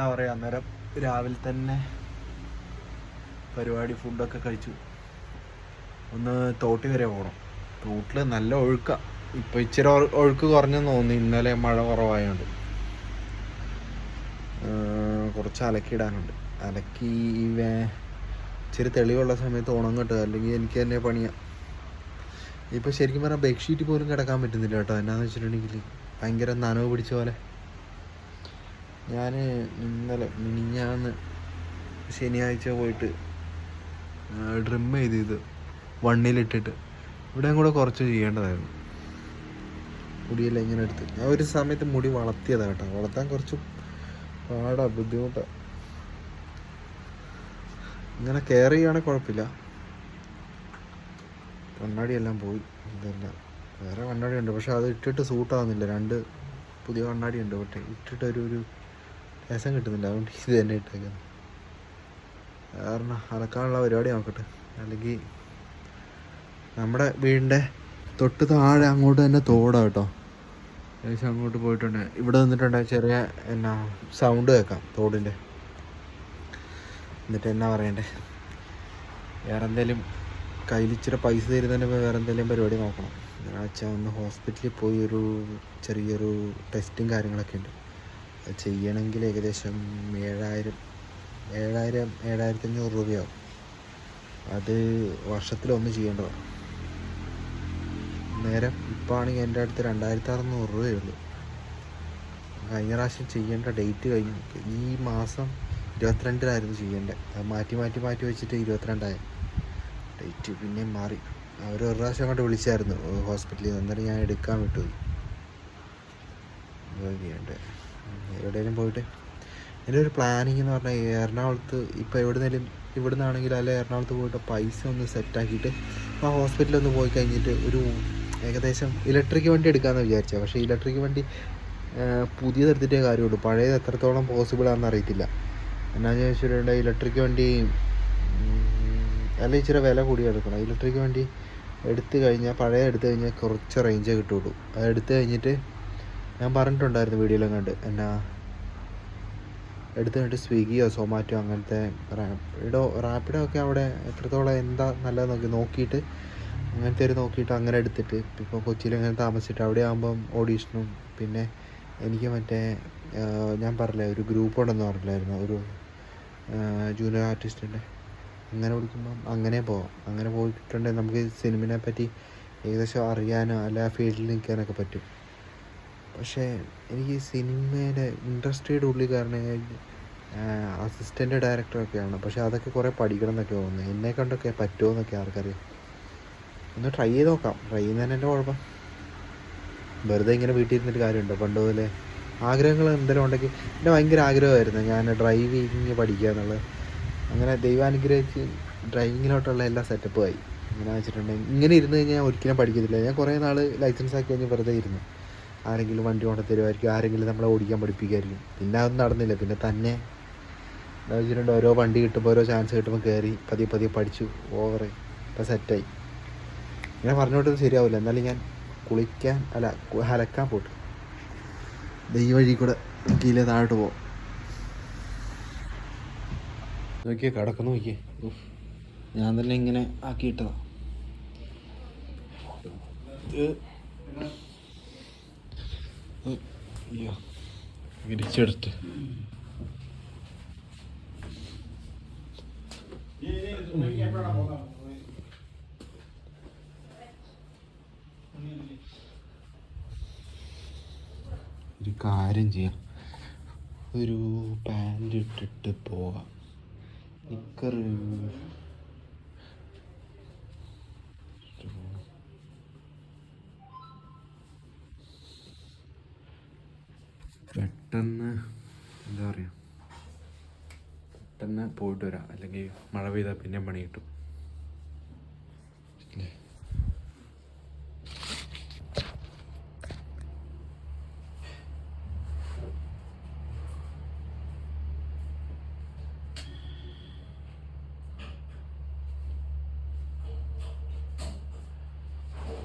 എന്താ പറയുക, അന്നേരം രാവിലെ തന്നെ പരിപാടി ഫുഡൊക്കെ കഴിച്ചു. ഒന്ന് തോട്ടി വരെ പോകണം. തോട്ടിൽ നല്ല ഒഴുക്കാണ്. ഇപ്പോൾ ഇച്ചിരി ഒഴുക്ക് കുറഞ്ഞെന്ന് തോന്നി, ഇന്നലെ മഴ കുറവായതുകൊണ്ട്. കുറച്ച് അലക്കിയിടാനുണ്ട്. അലക്കി ഇച്ചിരി തെളിവുള്ള സമയത്ത് ഉണങ്ങട്ടെ, അല്ലെങ്കിൽ എനിക്ക് തന്നെ പണിയാം. ഇപ്പോൾ ശരിക്കും പറഞ്ഞാൽ ബെഡ്ഷീറ്റ് പോലും കിടക്കാൻ പറ്റുന്നില്ല കേട്ടോ. എന്നാന്ന് വെച്ചിട്ടുണ്ടെങ്കിൽ ഭയങ്കര നനവ് പിടിച്ച പോലെ. ഞാൻ ഇന്നലെ മിനിഞ്ഞാന്ന് ശനിയാഴ്ച പോയിട്ട് ഡ്രിം ചെയ്ത് വണ്ണിലിട്ടിട്ട് ഇവിടെയും കൂടെ കുറച്ച് ചെയ്യേണ്ടതായിരുന്നു. മുടിയെല്ലാം ഇങ്ങനെ എടുത്ത് ഞാൻ ഒരു സമയത്ത് മുടി വളർത്തിയതാണ് കേട്ടോ. വളർത്താൻ കുറച്ച് ബുദ്ധിമുട്ടാണ്. ഇങ്ങനെ കെയർ ചെയ്യുകയാണെങ്കിൽ കുഴപ്പമില്ല. കണ്ണാടിയെല്ലാം പോയി. ഇതെല്ലാം വേറെ കണ്ണാടിയുണ്ട്, പക്ഷെ അത് ഇട്ടിട്ട് സൂട്ടാവുന്നില്ല. 2 പുതിയ കണ്ണാടിയുണ്ട്, പക്ഷേ ഇട്ടിട്ട് ഒരു രസം കിട്ടുന്നില്ല. അതുകൊണ്ട് ഇത് തന്നെ ഇട്ടേക്കുന്നത്. കാരണം അലക്കാനുള്ള പരിപാടി നോക്കട്ടെ. അല്ലെങ്കിൽ നമ്മുടെ വീടിൻ്റെ തൊട്ട് താഴെ അങ്ങോട്ട് തന്നെ തോടാണ് കേട്ടോ. ഏകദേശം അങ്ങോട്ട് പോയിട്ടുണ്ട്. ഇവിടെ നിന്നിട്ടുണ്ടെങ്കിൽ ചെറിയ സൗണ്ട് കേൾക്കാം തോടിൻ്റെ. എന്നിട്ട് എന്നാ പറയണ്ടേ, വേറെ എന്തെങ്കിലും കയ്യിൽ ഇച്ചിരി പൈസ തരുന്നതിന് വേറെ എന്തെങ്കിലും പരിപാടി നോക്കണം. ഞായറാഴ്ച ഒന്ന് ഹോസ്പിറ്റലിൽ പോയി ഒരു ചെറിയൊരു ടെസ്റ്റും കാര്യങ്ങളൊക്കെ ഉണ്ട്. അത് ചെയ്യണമെങ്കിൽ ഏകദേശം 7,500 രൂപയാവും. അത് വർഷത്തിലൊന്ന് ചെയ്യേണ്ടതാണ്. നേരം ഇപ്പോൾ ആണെങ്കിൽ എൻ്റെ അടുത്ത് 2,600 രൂപയുള്ളൂ. കഴിഞ്ഞ പ്രാവശ്യം ചെയ്യേണ്ട ഡേറ്റ് കഴിഞ്ഞു. ഈ മാസം 22-നായിരുന്നു ചെയ്യേണ്ടത്. അത് മാറ്റി വെച്ചിട്ട് 22-ആയി ഡേറ്റ്. പിന്നെയും മാറി. അവർ ഒരു പ്രാവശ്യം അങ്ങോട്ട് വിളിച്ചായിരുന്നു ഹോസ്പിറ്റലിൽ നിന്ന്. അന്നേരം ഞാൻ എടുക്കാൻ വിട്ടുപോയി. ചെയ്യേണ്ടത് എവിടെയെങ്കിലും പോയിട്ട് എൻ്റെ ഒരു പ്ലാനിങ് എന്ന് പറഞ്ഞാൽ എറണാകുളത്ത് ഇപ്പോൾ ഇവിടെ നിന്നാണെങ്കിൽ അല്ലെ എറണാകുളത്ത് പോയിട്ട് പൈസ ഒന്ന് സെറ്റാക്കിയിട്ട് ആ ഹോസ്പിറ്റലൊന്ന് പോയി കഴിഞ്ഞിട്ട് ഒരു ഏകദേശം ഇലക്ട്രിക് വണ്ടി എടുക്കാമെന്ന് വിചാരിച്ചത്. പക്ഷേ ഇലക്ട്രിക് വണ്ടി പുതിയതെടുത്തിട്ടേ കാര്യമുള്ളൂ. പഴയത് എത്രത്തോളം പോസിബിൾ ആണെന്ന് അറിയത്തില്ല. എന്നാന്ന് ചോദിച്ചിട്ടുണ്ടെങ്കിൽ ഇലക്ട്രിക് വണ്ടി അല്ല ഇച്ചിരി വില കൂടി എടുക്കണം. ഇലക്ട്രിക് വണ്ടി എടുത്തു കഴിഞ്ഞാൽ എടുത്തു കഴിഞ്ഞാൽ കുറച്ച് റേഞ്ചേ കിട്ടുള്ളൂ. അത് എടുത്തു കഴിഞ്ഞിട്ട് ഞാൻ പറഞ്ഞിട്ടുണ്ടായിരുന്നു വീഡിയോയിലും കണ്ട് എടുത്തു കഴിഞ്ഞിട്ട് സ്വിഗ്ഗിയോ സൊമാറ്റോ അങ്ങനത്തെ റാപ്പിഡോ ഒക്കെ അവിടെ എത്രത്തോളം എന്താ നല്ലത് നോക്കിയിട്ട് അങ്ങനത്തെ നോക്കിയിട്ട് അങ്ങനെ എടുത്തിട്ട് ഇപ്പോൾ കൊച്ചിയിൽ അങ്ങനെ താമസിച്ചിട്ട് അവിടെ ആകുമ്പം ഓഡീഷനും പിന്നെ എനിക്ക് ഞാൻ പറഞ്ഞില്ലേ ഒരു ഗ്രൂപ്പ് ഉണ്ടെന്ന് പറഞ്ഞില്ലായിരുന്നു, ഒരു ജൂനിയർ ആർട്ടിസ്റ്റിൻ്റെ. അങ്ങനെ വിളിക്കുമ്പം അങ്ങനെ പോവാം. അങ്ങനെ പോയിട്ടുണ്ടെങ്കിൽ നമുക്ക് സിനിമയെ പറ്റി ഏകദേശം അറിയാനോ അല്ല ആ ഫീൽഡിൽ നിൽക്കാനൊക്കെ പറ്റും. പക്ഷേ എനിക്ക് സിനിമയുടെ ഇൻഡസ്ട്രിയുടെ ഉള്ളിൽ കാരണം അസിസ്റ്റൻ്റ് ഡയറക്ടറൊക്കെയാണ്. പക്ഷേ അതൊക്കെ കുറേ പഠിക്കണം എന്നൊക്കെ തോന്നുന്നു. എന്നെ കണ്ടൊക്കെ പറ്റുമോ എന്നൊക്കെ ആർക്കറിയാം. ഒന്ന് ട്രൈ ചെയ്ത് നോക്കാം. ട്രൈ ചെയ്യുന്നതിന് എൻ്റെ കുഴപ്പം. വെറുതെ ഇങ്ങനെ വീട്ടിൽ ഇരുന്നിട്ട് കാര്യമുണ്ടോ? പണ്ട് പോലെ ആഗ്രഹങ്ങൾ എന്തെങ്കിലും ഉണ്ടെങ്കിൽ എൻ്റെ ഭയങ്കര ആഗ്രഹമായിരുന്നു ഞാൻ ഡ്രൈവിങ് പഠിക്കുക എന്നുള്ളത്. അങ്ങനെ ദൈവാനുഗ്രഹിച്ച് ഡ്രൈവിങ്ങിലോട്ടുള്ള എല്ലാ സെറ്റപ്പുമായി. എങ്ങനെ വെച്ചിട്ടുണ്ടെങ്കിൽ ഇങ്ങനെ ഇരുന്ന് കഴിഞ്ഞാൽ ഒരിക്കലും പഠിക്കത്തില്ല. ഞാൻ കുറേ നാൾ ലൈസൻസ് ആക്കി കഴിഞ്ഞ് വെറുതെ ഇരുന്നു. ആരെങ്കിലും വണ്ടി കൊണ്ട് തരുമായിരിക്കും, ആരെങ്കിലും നമ്മളെ ഓടിക്കാൻ പഠിപ്പിക്കുമായിരിക്കും. പിന്നെ അതൊന്നും നടന്നില്ല. പിന്നെ തന്നെ എന്താ വെച്ചിട്ടുണ്ടെങ്കിൽ ഓരോ വണ്ടി കിട്ടുമ്പോൾ ഓരോ ചാൻസ് കിട്ടുമ്പോൾ കയറി പതിയെ പഠിച്ചു. ഇപ്പം സെറ്റായി. ഇങ്ങനെ പറഞ്ഞോട്ടൊന്നും ശരിയാവില്ല. എന്നാലും ഞാൻ അലക്കാൻ പോട്ട് ഈ വഴി കൂടെ കീഴേ താഴോട്ട് പോവാം. നോക്കിയേ കിടക്കുന്നു, നോക്കിയേ. ഞാൻ തന്നെ ഇങ്ങനെ ആക്കിയിട്ടതാ. വിരിച്ചെടുത്ത് ഒരു കാര്യം ചെയ്യാം. ഒരു പാൻറ് ഇട്ടിട്ട് പോവാം. നിക്കർ പെട്ടെന്ന് എന്താ പറയുക, പെട്ടെന്ന് പോയിട്ട് വരാം. അല്ലെങ്കിൽ മഴ പെയ്താൽ പിന്നെ പണി കിട്ടും.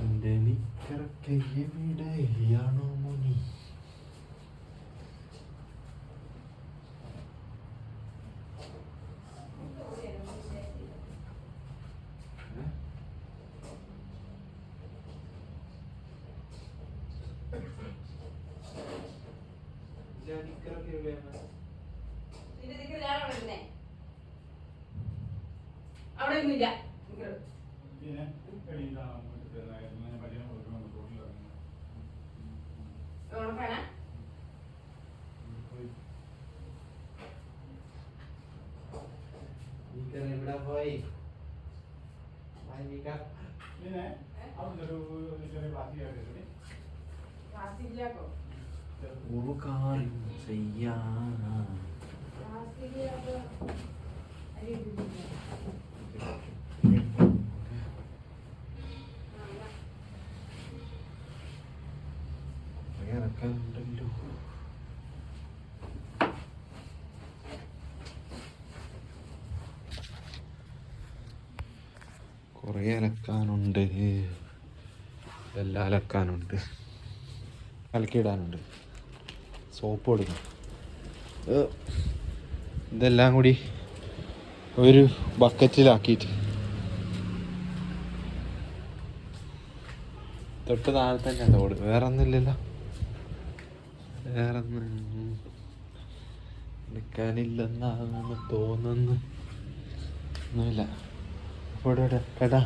എൻ്റെ നിക്കറൊക്കെ എവിടെയാണോ മുനി? ഇവിടെ പോയി ഇറക്കാനുണ്ടല്ലോ. കുറേ അലക്കാനുണ്ട്, എല്ലാം അലക്കാനുണ്ട്, അലക്കിയിടാനുണ്ട്, സോപ്പ് കൊടുക്കണം. ഇതെല്ലാം കൂടി ഒരു ബക്കറ്റിലാക്കിയിട്ട് തൊട്ട് താഴെ തന്നെ തോട്. വേറെ ഒന്നുമില്ലല്ലോ, വേറെ ഒന്നും എടുക്കാനില്ലെന്നാണ് തോന്നുന്നു. ഒന്നുമില്ല. ഇവിടെ കേട്ടാ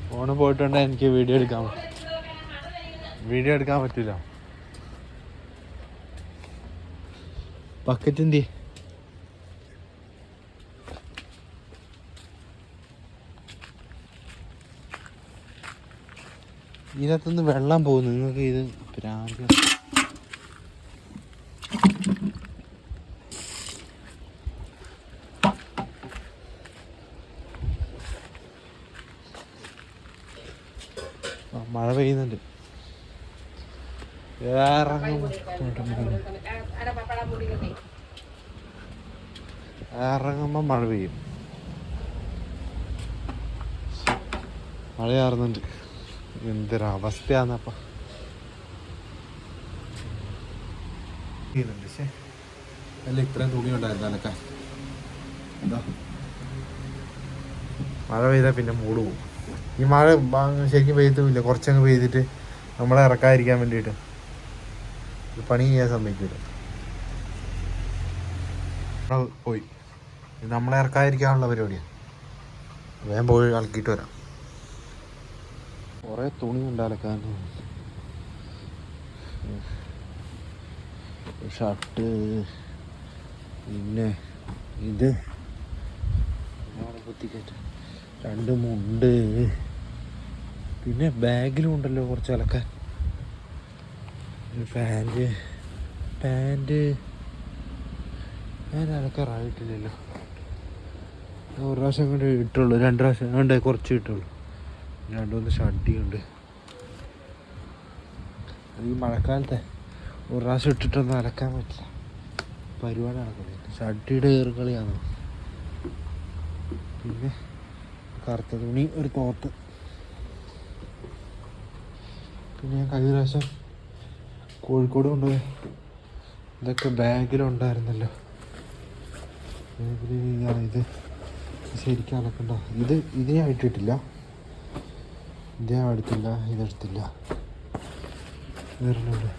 ഫോണ് പോയിട്ടുണ്ടെങ്കിൽ എനിക്ക് വീഡിയോ എടുക്കാൻ പറ്റില്ല. ബക്കറ്റ് എന്തി ഇതിനകത്തുനിന്ന് വെള്ളം പോകുന്നു. നിങ്ങൾക്ക് ഇത് പ്രാന്ത്. മഴ പെയ്യുന്നുണ്ട്. ഇറങ്ങുമ്പോ മഴ പെയ്യും. മഴ ചാറുന്നുണ്ട്. എന്തൊരവസ്ഥയാന്നപ്പ. അല്ല ഇത്രയും തുണി ഉണ്ടായിരുന്നു അലക്കാൻ. എന്താ മഴ പെയ്താൽ പിന്നെ മൂട് പോകും. ഈ മഴ ശരിക്കും പെയ്യത്തുമില്ല. കുറച്ചങ്ങ് പെയ്തിട്ട് നമ്മളെ ഇറക്കാതിരിക്കാൻ വേണ്ടിയിട്ട് പണി ചെയ്യാൻ സമ്മതിക്കില്ല. പോയി നമ്മളെ ഇറക്കാതിരിക്കാനുള്ള പരിപാടിയാണ്. വേഗം പോയി അലക്കിയിട്ട് വരാം. കുറേ തുണി ഉണ്ട് അലക്കാൻ. ഷർട്ട്, പിന്നെ ഇത് കുത്തിക്കയറ്റ 2 മുണ്ട്, പിന്നെ ബാഗിലും ഉണ്ടല്ലോ കുറച്ച് അലക്കാൻ. പാൻറ് ഞാൻ അലക്കാറായിട്ടില്ലല്ലോ. ഒരു പ്രാവശ്യം കൊണ്ട് ഇട്ടുള്ളൂ, 2 പ്രാവശ്യം കൊണ്ട് കുറച്ച് ഇട്ടുള്ളൂ. 2-3 ഷഡ്ഡിയുണ്ട്. അത് ഈ മഴക്കാലത്തെ ഒരു പ്രാവശ്യം ഇട്ടിട്ടൊന്നും അലക്കാൻ പറ്റില്ല. പരിപാടി നടക്കുന്നില്ല. ഷഡ്ഡിയുടെ ഏറുകളിയാണ്. പിന്നെ കറുത്ത തുണി, ഒരു തോർത്ത്. പിന്നെ ഞാൻ കഴിഞ്ഞ പ്രാവശ്യം കോഴിക്കോട് കൊണ്ടുപോയി ഇതൊക്കെ ബാഗിലുണ്ടായിരുന്നല്ലോ. ബാഗിൽ ഇത് ശരിക്കും അലക്കണ്ട. ഇത് ഞാൻ ഇട്ടിട്ടില്ല. ഇത് ഞാൻ എടുത്തില്ല, ഇതെടുത്തില്ല. വരുന്നുണ്ട്.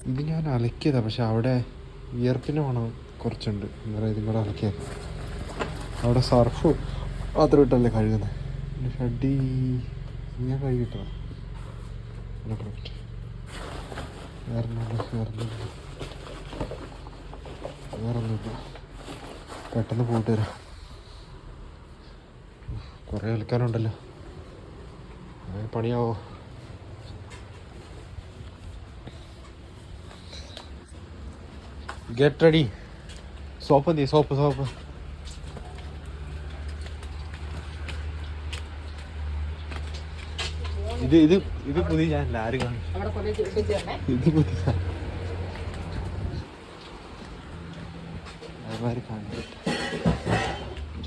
ഇത് ഞാൻ അലക്കിയതാണ്. പക്ഷെ അവിടെ വിയർപ്പിന് മണം കുറച്ചുണ്ട്. അന്നേരം ഇതും കൂടെ അലക്കിയത്. അവിടെ സർഫ് മാത്രം ഇട്ടല്ലേ കഴുകുന്നത്. പിന്നെ ഷഡ്ഡി ഞാൻ കഴുകിട്ടതാണ്. വേറൊന്നുമില്ല. പെട്ടെന്ന് പോയിട്ട് വരാം. കുറേ അലക്കാനുണ്ടല്ലോ. പണിയാവോ? Get ready. സോപ്പ് എന്തി? സോപ്പ് ഇത് പുതിയ ചാനൽ. ആരും കാണും. ഇത് പുതിയ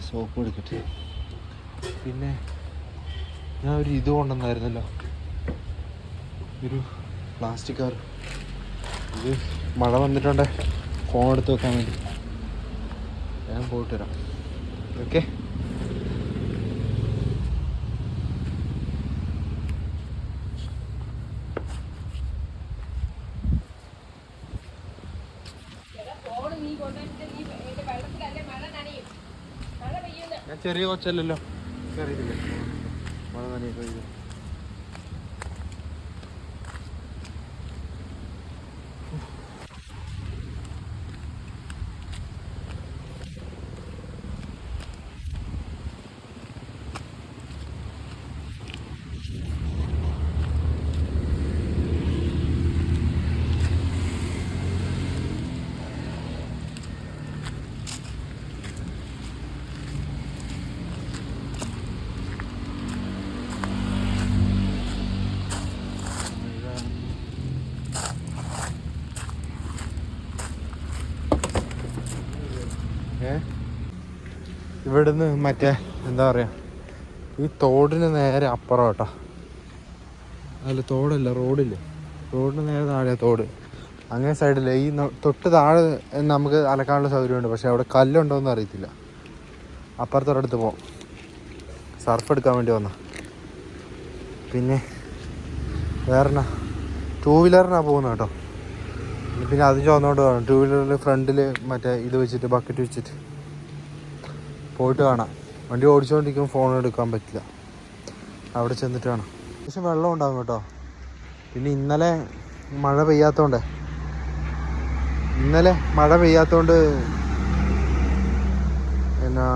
സോപ്പ് എടുക്കട്ടെ. പിന്നെ ഞാൻ ഒരു ഇത് കൊണ്ടുവന്നായിരുന്നല്ലോ, ഒരു പ്ലാസ്റ്റിക് കവർ. ഇത് മഴ വന്നിട്ടുണ്ടേ ഫോൺ എടുത്ത് വെക്കാൻ വേണ്ടി. ഞാൻ പോയിട്ട് വരാം. ഓക്കെ. ഞാൻ ചെറിയ കൊച്ചല്ലല്ലോ, അറിയത്തില്ലേ മഴ നനയൊക്കെ ഇത്. ഇവിടുന്ന് മറ്റേ എന്താ പറയുക, ഈ തോടിന് നേരെ അപ്പുറം കേട്ടോ. അല്ല തോടല്ല, റോഡില്ലേ, റോഡിന് നേരെ താഴെ തോട്. അങ്ങനെ സൈഡില്ലേ ഈ തൊട്ട് താഴെ നമുക്ക് അലക്കാനുള്ള സൗകര്യമുണ്ട്. പക്ഷെ അവിടെ കല്ലുണ്ടോയെന്ന് അറിയത്തില്ല. അപ്പുറത്തൊരിടത്ത് പോകാം, സർഫ് എടുക്കാൻ വേണ്ടി വന്ന. പിന്നെ വേറെന്നാ, 2 വീലറിനാണ് പോകുന്നത് കേട്ടോ. പിന്നെ അത് ചോദിച്ചോണ്ട് വേണം. 2 വീലറിൽ ഫ്രണ്ടിൽ മറ്റേ ഇത് വെച്ചിട്ട്, ബക്കറ്റ് വെച്ചിട്ട് പോയിട്ട് കാണാം. വണ്ടി ഓടിച്ചുകൊണ്ടിരിക്കുമ്പോൾ ഫോൺ എടുക്കാൻ പറ്റില്ല, അവിടെ ചെന്നിട്ട് കാണാം. പക്ഷെ വെള്ളം ഉണ്ടാകും കേട്ടോ. പിന്നെ ഇന്നലെ മഴ പെയ്യാത്തതുകൊണ്ട് എന്നാ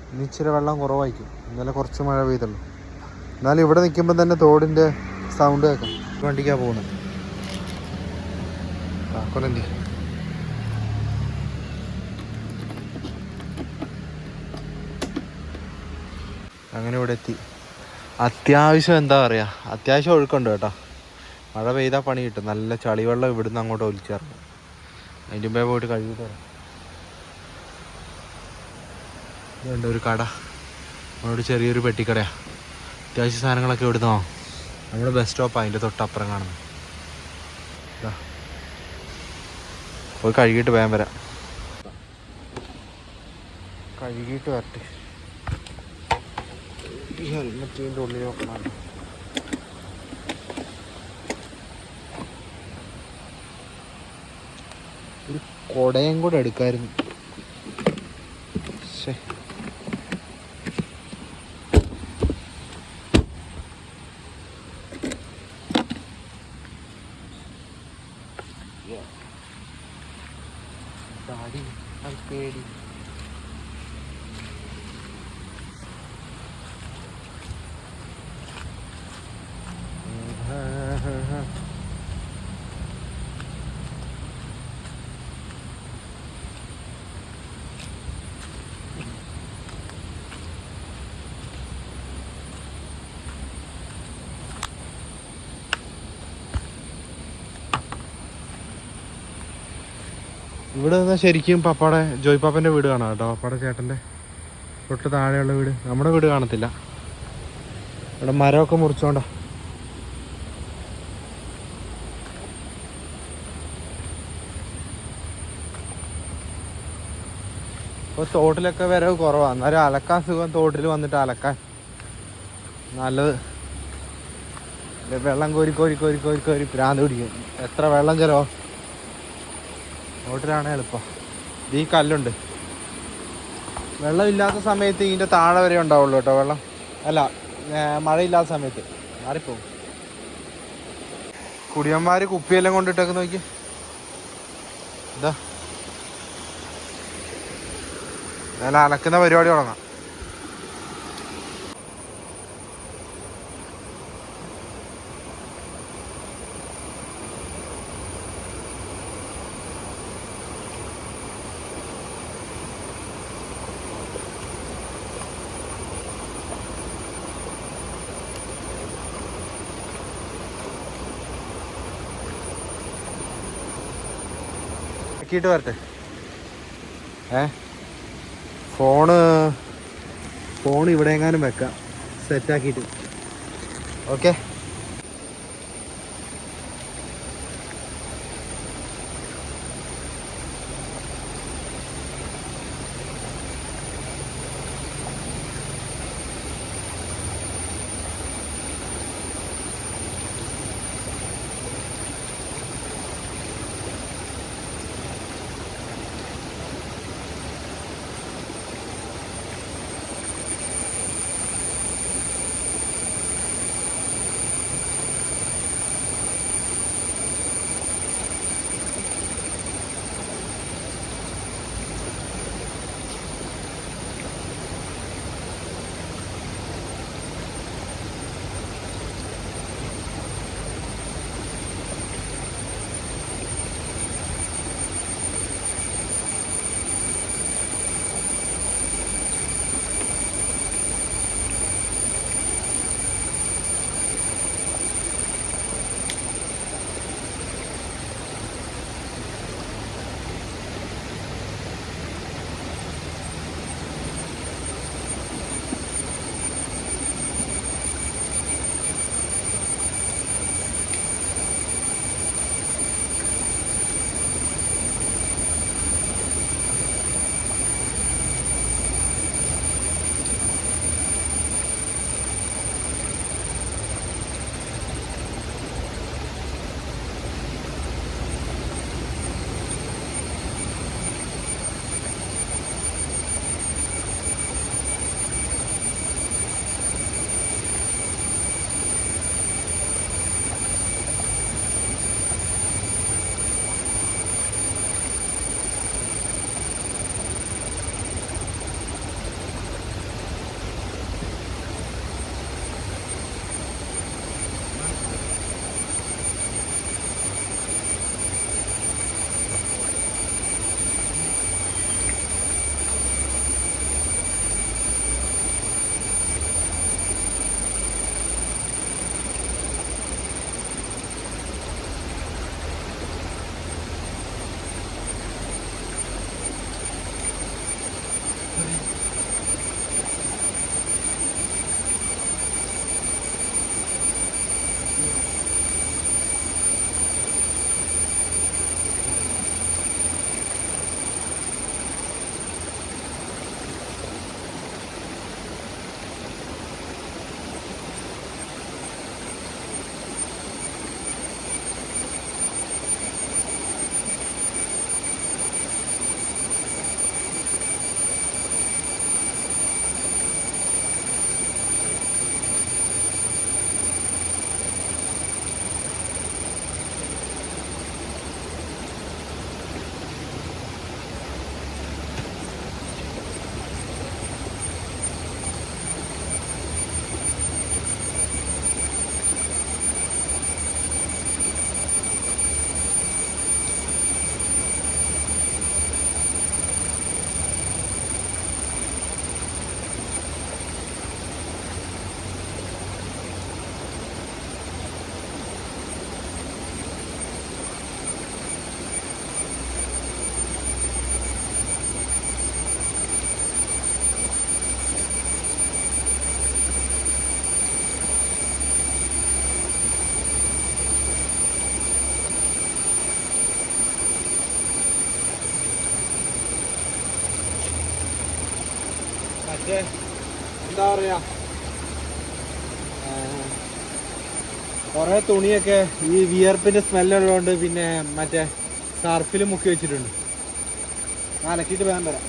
ഇന്ന് ഇച്ചിരി വെള്ളം കുറവായിരിക്കും. ഇന്നലെ കുറച്ച് മഴ പെയ്തുള്ളൂ. എന്നാലും ഇവിടെ നിൽക്കുമ്പോൾ തന്നെ തോടിൻ്റെ സൗണ്ട് കേൾക്കാം. വണ്ടിക്കാണ് പോകുന്നത്. കൊലന്തി അങ്ങനെ ഇവിടെ എത്തി. അത്യാവശ്യം എന്താ പറയുക, അത്യാവശ്യം ഒഴുക്കുണ്ട് കേട്ടോ. മഴ പെയ്താൽ പണി കിട്ടും. നല്ല ചളിവെള്ളം ഇവിടുന്ന് അങ്ങോട്ട് ഒലിച്ചിറങ്ങും. അതിൻ്റെ മുമ്പേ പോയിട്ട് കഴുകി തരാം. ഇതുണ്ട് ഒരു കട, അവിടെ ചെറിയൊരു പെട്ടിക്കടയാണ്. അത്യാവശ്യ സാധനങ്ങളൊക്കെ ഇവിടുന്ന് വാങ്ങും. നമ്മുടെ ബസ് സ്റ്റോപ്പാണ് അതിൻ്റെ തൊട്ടപ്പുറം കാണുന്നത്. പോയി കഴുകിയിട്ട് വേഗം വരാം. കഴുകിയിട്ട് വരട്ടെ. ഈ ഹെൽമെറ്റിൻ്റെ ഉള്ളിൽ നോക്കണം. ഒരു കുടയും കൂടെ എടുക്കായിരുന്നു. ശേ, പേടി. ഇവിടെ നിന്നാൽ ശരിക്കും പപ്പാടെ ജോയ് പാപ്പൻ്റെ വീട് കാണാം കേട്ടോ. പപ്പാടെ ചേട്ടൻ്റെ തൊട്ട് താഴെയുള്ള വീട്. നമ്മുടെ വീട് കാണത്തില്ല. ഇവിടെ മരമൊക്കെ മുറിച്ചോണ്ടാ. ഇപ്പോൾ തോട്ടിലൊക്കെ വരവ് കുറവാണ്. എന്നാലും അലക്കാൻ സുഖം തോട്ടിൽ വന്നിട്ട് അലക്കാൻ നല്ലത്. വെള്ളം കോരി കോരി കോരി കോരി കോരി പ്രാന്ത് പിടിക്കും. എത്ര വെള്ളം ചിലവോ. തോട്ടിലാണ് എളുപ്പം. ഈ കല്ലുണ്ട്. വെള്ളമില്ലാത്ത സമയത്ത് ഇതിൻ്റെ താഴെ വരെ ഉണ്ടാവുള്ളൂ കേട്ടോ വെള്ളം. അല്ല, മഴയില്ലാത്ത സമയത്ത് മാറിപ്പോകും. കുടിയന്മാർ കുപ്പിയെല്ലാം കൊണ്ടിട്ടൊക്കെ നോക്കി. ഇതാ നല്ല അലക്കുന്ന പരിപാടി തുടങ്ങാം. ആക്കിയിട്ട് വരട്ടെ. ഫോൺ ഇവിടെ എങ്ങാനും വെക്കാം, സെറ്റാക്കിയിട്ട്. ഓക്കെ, മറ്റേ എന്താ പറയാ, കുറേ തുണിയൊക്കെ ഈ വിയർപ്പിന്റെ സ്മെല്ലുള്ളതുകൊണ്ട് പിന്നെ മറ്റേ സർഫിൽ മുക്കി വെച്ചിട്ടുണ്ട്. അലക്കിയിട്ട് വേഗം വരാം.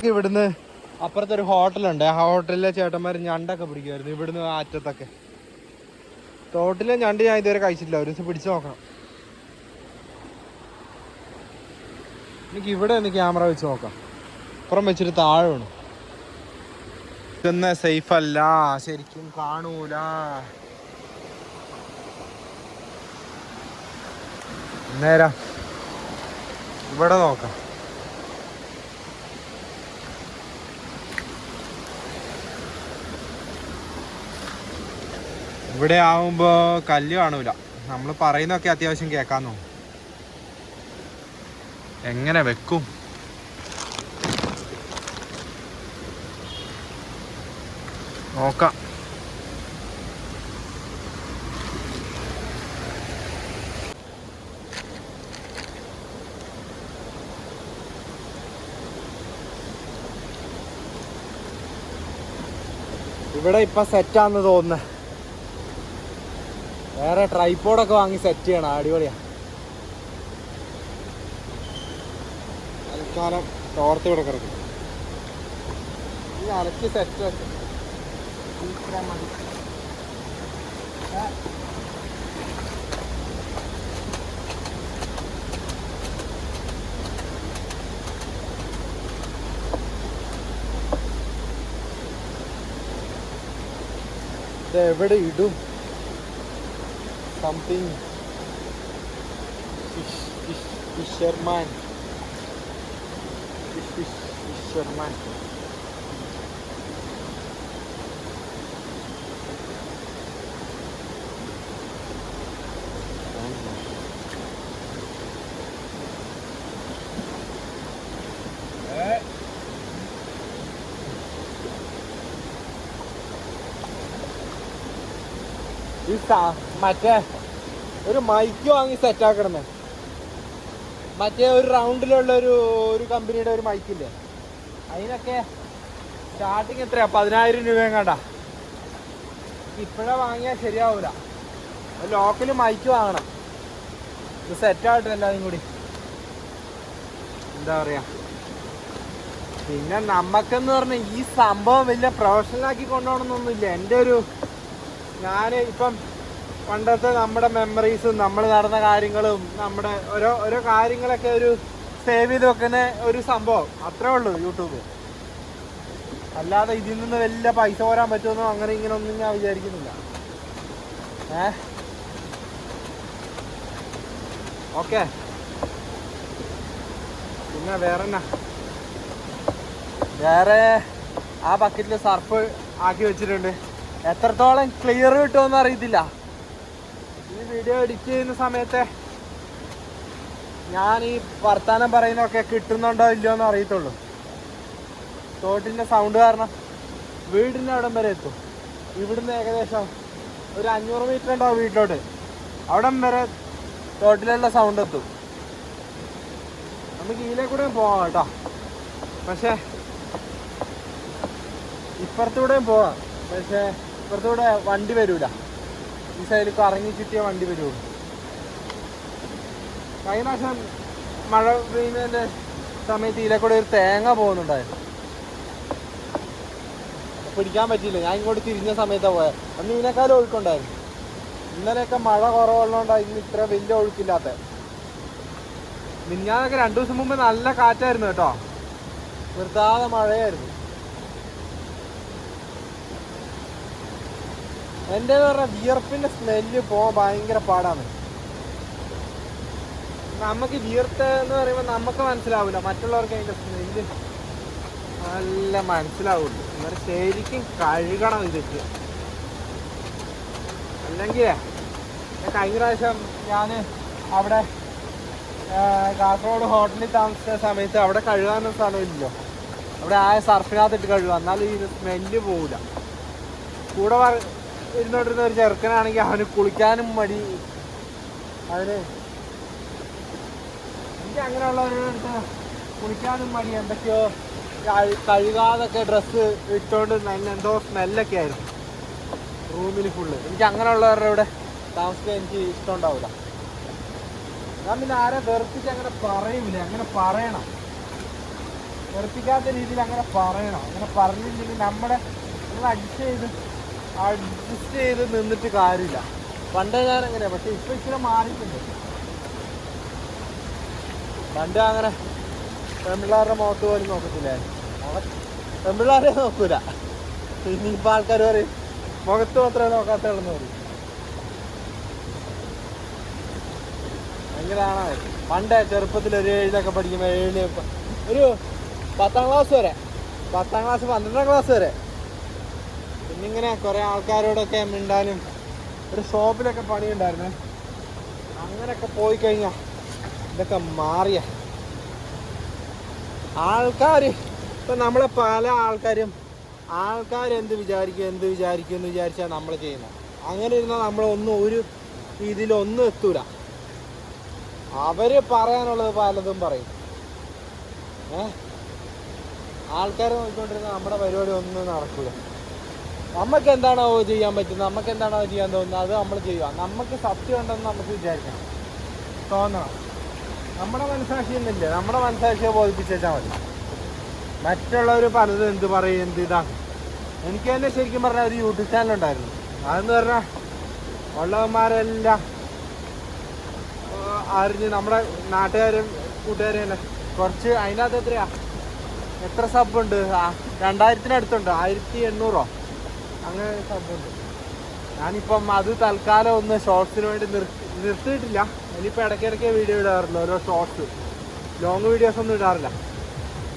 ഇവിടുന്ന് അപ്പുറത്തൊരു ഹോട്ടലുണ്ട്. ആ ഹോട്ടലിലെ ചേട്ടന്മാർ ഞണ്ടൊക്കെ പിടിക്കുമായിരുന്നു ഇവിടുന്ന് അറ്റത്തൊക്കെ. തോട്ടിലെ ഞണ്ട് ഞാൻ ഇതുവരെ കഴിച്ചിട്ടില്ല, ഒരു ദിവസം പിടിച്ചു നോക്കണം. എനിക്ക് ഇവിടെ ഒന്ന് ക്യാമറ വെച്ച് നോക്കാം. അപ്പുറം വെച്ചിട്ട് താഴെ വേണം. ഇതൊന്നും സേഫ് അല്ല, ശരിക്കും കാണൂല. നേരാ ഇവിടെ നോക്കാം. ഇവിടെ ആവുമ്പോ കല്ല് കാണൂല. നമ്മൾ പറയുന്നൊക്കെ അത്യാവശ്യം കേൾക്കാൻ തോന്നും. എങ്ങനെ വെക്കും? നോക്കാം. ഇവിടെ ഇപ്പൊ സെറ്റാന്ന് തോന്നുന്നത്. വേറെ ട്രൈപോഡൊക്കെ വാങ്ങി സെറ്റ് ചെയ്യണം. അടിപൊളിയാ. തൽക്കാലം തോർത്ത് ഇവിടെ കിടക്കും. ഈ അലക്കി സെറ്റ് വെക്കും. ഇത് എവിടെ ഇടും? Something fisherman. ഫിഷർമാൻ. മറ്റേ ഒരു മൈക്ക് വാങ്ങി സെറ്റാക്കണമേ. മറ്റേ ഒരു റൗണ്ടിലുള്ള ഒരു കമ്പനിയുടെ ഒരു മൈക്കില്ലേ, അതിനൊക്കെ സ്റ്റാർട്ടിങ് എത്രയാ? 10,000 രൂപയും കണ്ട. ഇപ്പോഴേ വാങ്ങിയാൽ ശരിയാവൂല. ലോക്കൽ മൈക്ക് വാങ്ങണം. ഇത് സെറ്റാകട്ടെ എല്ലാവരും കൂടി. എന്താ പറയാ, പിന്നെ നമുക്കെന്ന് പറഞ്ഞാൽ ഈ സംഭവം വലിയ പ്രൊഫഷണലാക്കി കൊണ്ടുപോകണമെന്നൊന്നുമില്ല. ഞാൻ ഇപ്പം പണ്ടത്തെ നമ്മുടെ മെമ്മറീസും നമ്മൾ നടന്ന കാര്യങ്ങളും നമ്മുടെ ഓരോ കാര്യങ്ങളൊക്കെ ഒരു സേവ് ചെയ്ത് വെക്കുന്ന ഒരു സംഭവം, അത്രേ ഉള്ളൂ യൂട്യൂബ്. അല്ലാതെ ഇതിൽ നിന്ന് വലിയ പൈസ പോരാൻ പറ്റുമെന്നോ അങ്ങനെ ഇങ്ങനെ ഒന്നും ഞാൻ വിചാരിക്കുന്നില്ല. ഓക്കെ. പിന്നെ വേറെ ആ ബക്കറ്റിൽ സർഫ് ആക്കി വെച്ചിട്ടുണ്ട്. എത്രത്തോളം ക്ലിയർ കിട്ടുമെന്ന് അറിയത്തില്ല. ഈ വീഡിയോ എഡിറ്റ് ചെയ്യുന്ന സമയത്ത് ഞാൻ ഈ വർത്താനം പറയുന്നതൊക്കെ കിട്ടുന്നുണ്ടോ ഇല്ലയോ എന്ന് അറിയത്തുള്ളൂ. തോട്ടിൻ്റെ സൗണ്ട് കാരണം വീടിൻ്റെ അവിടം വരെ എത്തും. ഇവിടുന്ന് ഏകദേശം ഒരു 500 മീറ്റർ ഉണ്ടാവും വീട്ടിലോട്ട്. അവിടം വരെ തോട്ടിലുള്ള സൗണ്ട് എത്തും. നമുക്ക് ഇതിലെ കൂടെയും പോവാം കേട്ടോ. പക്ഷേ ഇപ്പുറത്തൂടെയും പോവാം. പക്ഷേ ഇപ്പുറത്തൂടെ വണ്ടി വരൂല. ഈ സൈഡിൽ കറങ്ങി ചുറ്റിയ വണ്ടി വരുള്ളൂ. കഴിഞ്ഞ പ്രാവശ്യം മഴ പെയ്യുന്നതിൻ്റെ സമയത്ത് ഇതിലെ കൂടെ ഒരു തേങ്ങ പോകുന്നുണ്ടായിരുന്നു. പിടിക്കാൻ പറ്റിയില്ല. ഞാൻ ഇങ്ങോട്ട് തിരിഞ്ഞ സമയത്താണ് പോയത്. അന്ന് ഇതിനേക്കാളും ഒഴുക്കുണ്ടായിരുന്നു. ഇന്നലെയൊക്കെ മഴ കുറവുള്ളതുകൊണ്ടാണ് ഇന്ന് ഇത്ര വലിയ ഒഴുക്കില്ലാത്ത. മിഞ്ഞാന്നൊക്കെ 2 ദിവസം മുമ്പ് നല്ല കാറ്റായിരുന്നു കേട്ടോ. നിർത്താതെ മഴയായിരുന്നു. എൻ്റെ പറഞ്ഞാൽ വിയർപ്പിൻ്റെ സ്മെല്ല് പോകാൻ ഭയങ്കര പാടാണ്. നമുക്ക് വിയർത്ത എന്ന് പറയുമ്പോൾ നമുക്ക് മനസ്സിലാവില്ല, മറ്റുള്ളവർക്ക് അതിൻ്റെ സ്മെല്ല് നല്ല മനസ്സിലാവുള്ളൂ. എന്നാലും ശരിക്കും കഴുകണം ഇതൊക്കെ. അല്ലെങ്കിൽ കഴിഞ്ഞ പ്രാവശ്യം ഞാൻ അവിടെ കാസർഗോഡ് ഹോട്ടലിൽ താമസിച്ച സമയത്ത് അവിടെ കഴുകാനൊന്നും സ്ഥലമില്ലല്ലോ. അവിടെ ആ സർഫിനകത്തിട്ട് കഴുകുക, എന്നാലും ഈ സ്മെല്ല് പോവില്ല. കൂടെ ഇരുന്നോണ്ടിരുന്ന ഒരു ചെറുക്കനാണെങ്കിൽ അവന് കുളിക്കാനും മടി. അതിന് എനിക്ക് അങ്ങനെയുള്ളവരുടെ കുളിക്കാനും മടി. എന്തൊക്കെയോ കഴുകാതൊക്കെ ഡ്രസ്സ് ഇട്ടുകൊണ്ട് എന്തോ സ്മെല്ലൊക്കെ ആയിരുന്നു റൂമിൽ ഫുള്ള്. എനിക്ക് അങ്ങനെയുള്ളവരുടെ ഇവിടെ താമസിക്കാൻ എനിക്ക് ഇഷ്ടം ഉണ്ടാവില്ല. ഞാൻ പിന്നെ ആരെ വെറുപ്പിച്ച് അങ്ങനെ പറയൂല. അങ്ങനെ പറയണം, വെറുപ്പിക്കാത്ത രീതിയിൽ അങ്ങനെ പറയണം. അങ്ങനെ പറഞ്ഞില്ലെങ്കിൽ നമ്മൾ അഡ്ജസ്റ്റ് ചെയ്ത് നിന്നിട്ട് കാര്യമില്ല. പണ്ടേ ഞാൻ എങ്ങനെയാ, പക്ഷെ ഇപ്പൊ ഇച്ചിരി മാറിയിട്ടുണ്ട്. പണ്ട് അങ്ങനെ പെൺപിള്ളേരുടെ മുഖത്ത് പോലും നോക്കത്തില്ല. പെൺപിള്ളേരെ നോക്കൂല. ഇനിയിപ്പോൾ ആൾക്കാർ പറയും മുഖത്ത് മാത്രമേ നോക്കാത്തുള്ളൂ പറയും. ഭയങ്കരമാണ്. പണ്ട് ചെറുപ്പത്തിൽ ഒരു 7 പഠിക്കുമ്പോൾ 7 ഒരു 10ാം ക്ലാസ് വരെ, 10ാം ക്ലാസ് 12ാം ക്ലാസ് വരെ പിന്നിങ്ങനെ കുറേ ആൾക്കാരോടൊക്കെ മിണ്ടാനും ഒരു ഷോപ്പിലൊക്കെ പണിയുണ്ടായിരുന്നേ. അങ്ങനെയൊക്കെ പോയി കഴിഞ്ഞാൽ ഇതൊക്കെ മാറിയ ആൾക്കാർ. ഇപ്പം നമ്മളെ പല ആൾക്കാരെന്ത് വിചാരിക്കും എന്ന് വിചാരിച്ചാൽ നമ്മൾ ചെയ്യുന്നത്. അങ്ങനെ ഇരുന്നാൽ നമ്മളൊന്നും ഒരു രീതിയിലൊന്നും എത്തൂല. അവർ പറയാനുള്ളത് പലതും പറയും. ആൾക്കാരെ നോക്കിക്കൊണ്ടിരുന്ന നമ്മുടെ പരിപാടി ഒന്നും നടക്കില്ല. നമുക്ക് എന്താണോ ചെയ്യാൻ പറ്റുന്നത്, നമുക്ക് എന്താണോ ചെയ്യാൻ തോന്നുന്നത്, അത് നമ്മൾ ചെയ്യുക. നമുക്ക് സത്യം ഉണ്ടെന്ന് നമുക്ക് വിചാരിക്കണം, തോന്നണം. നമ്മുടെ മനസ്സാക്ഷി എന്നില്ല, നമ്മുടെ മനസ്സാക്ഷിയെ ബോധിപ്പിച്ചാൽ മതി. മറ്റുള്ളവർ പലതും എന്ത് പറയും, എന്ത് ഇതാണ്. എനിക്ക് തന്നെ ശരിക്കും പറഞ്ഞാൽ ഒരു യൂട്യൂബ് ചാനലുണ്ടായിരുന്നു. അതെന്ന് പറഞ്ഞാൽ ഉള്ളവന്മാരെല്ലാം അറിഞ്ഞ് നമ്മുടെ നാട്ടുകാരും കൂട്ടുകാരും തന്നെ കുറച്ച്. അതിനകത്ത് എത്ര സബുണ്ട്? 2000-ന് 1800 അങ്ങനെ സബുണ്ട്. ഞാനിപ്പം അത് തൽക്കാലം ഒന്ന് ഷോർട്സിന് വേണ്ടി നിർത്തിയിട്ടില്ല. ഇനിയിപ്പോൾ ഇടയ്ക്കിടയ്ക്ക് വീഡിയോ ഇടാറില്ല, ഓരോ ഷോർട്സ്. ലോങ് വീഡിയോസ് ഒന്നും ഇടാറില്ല.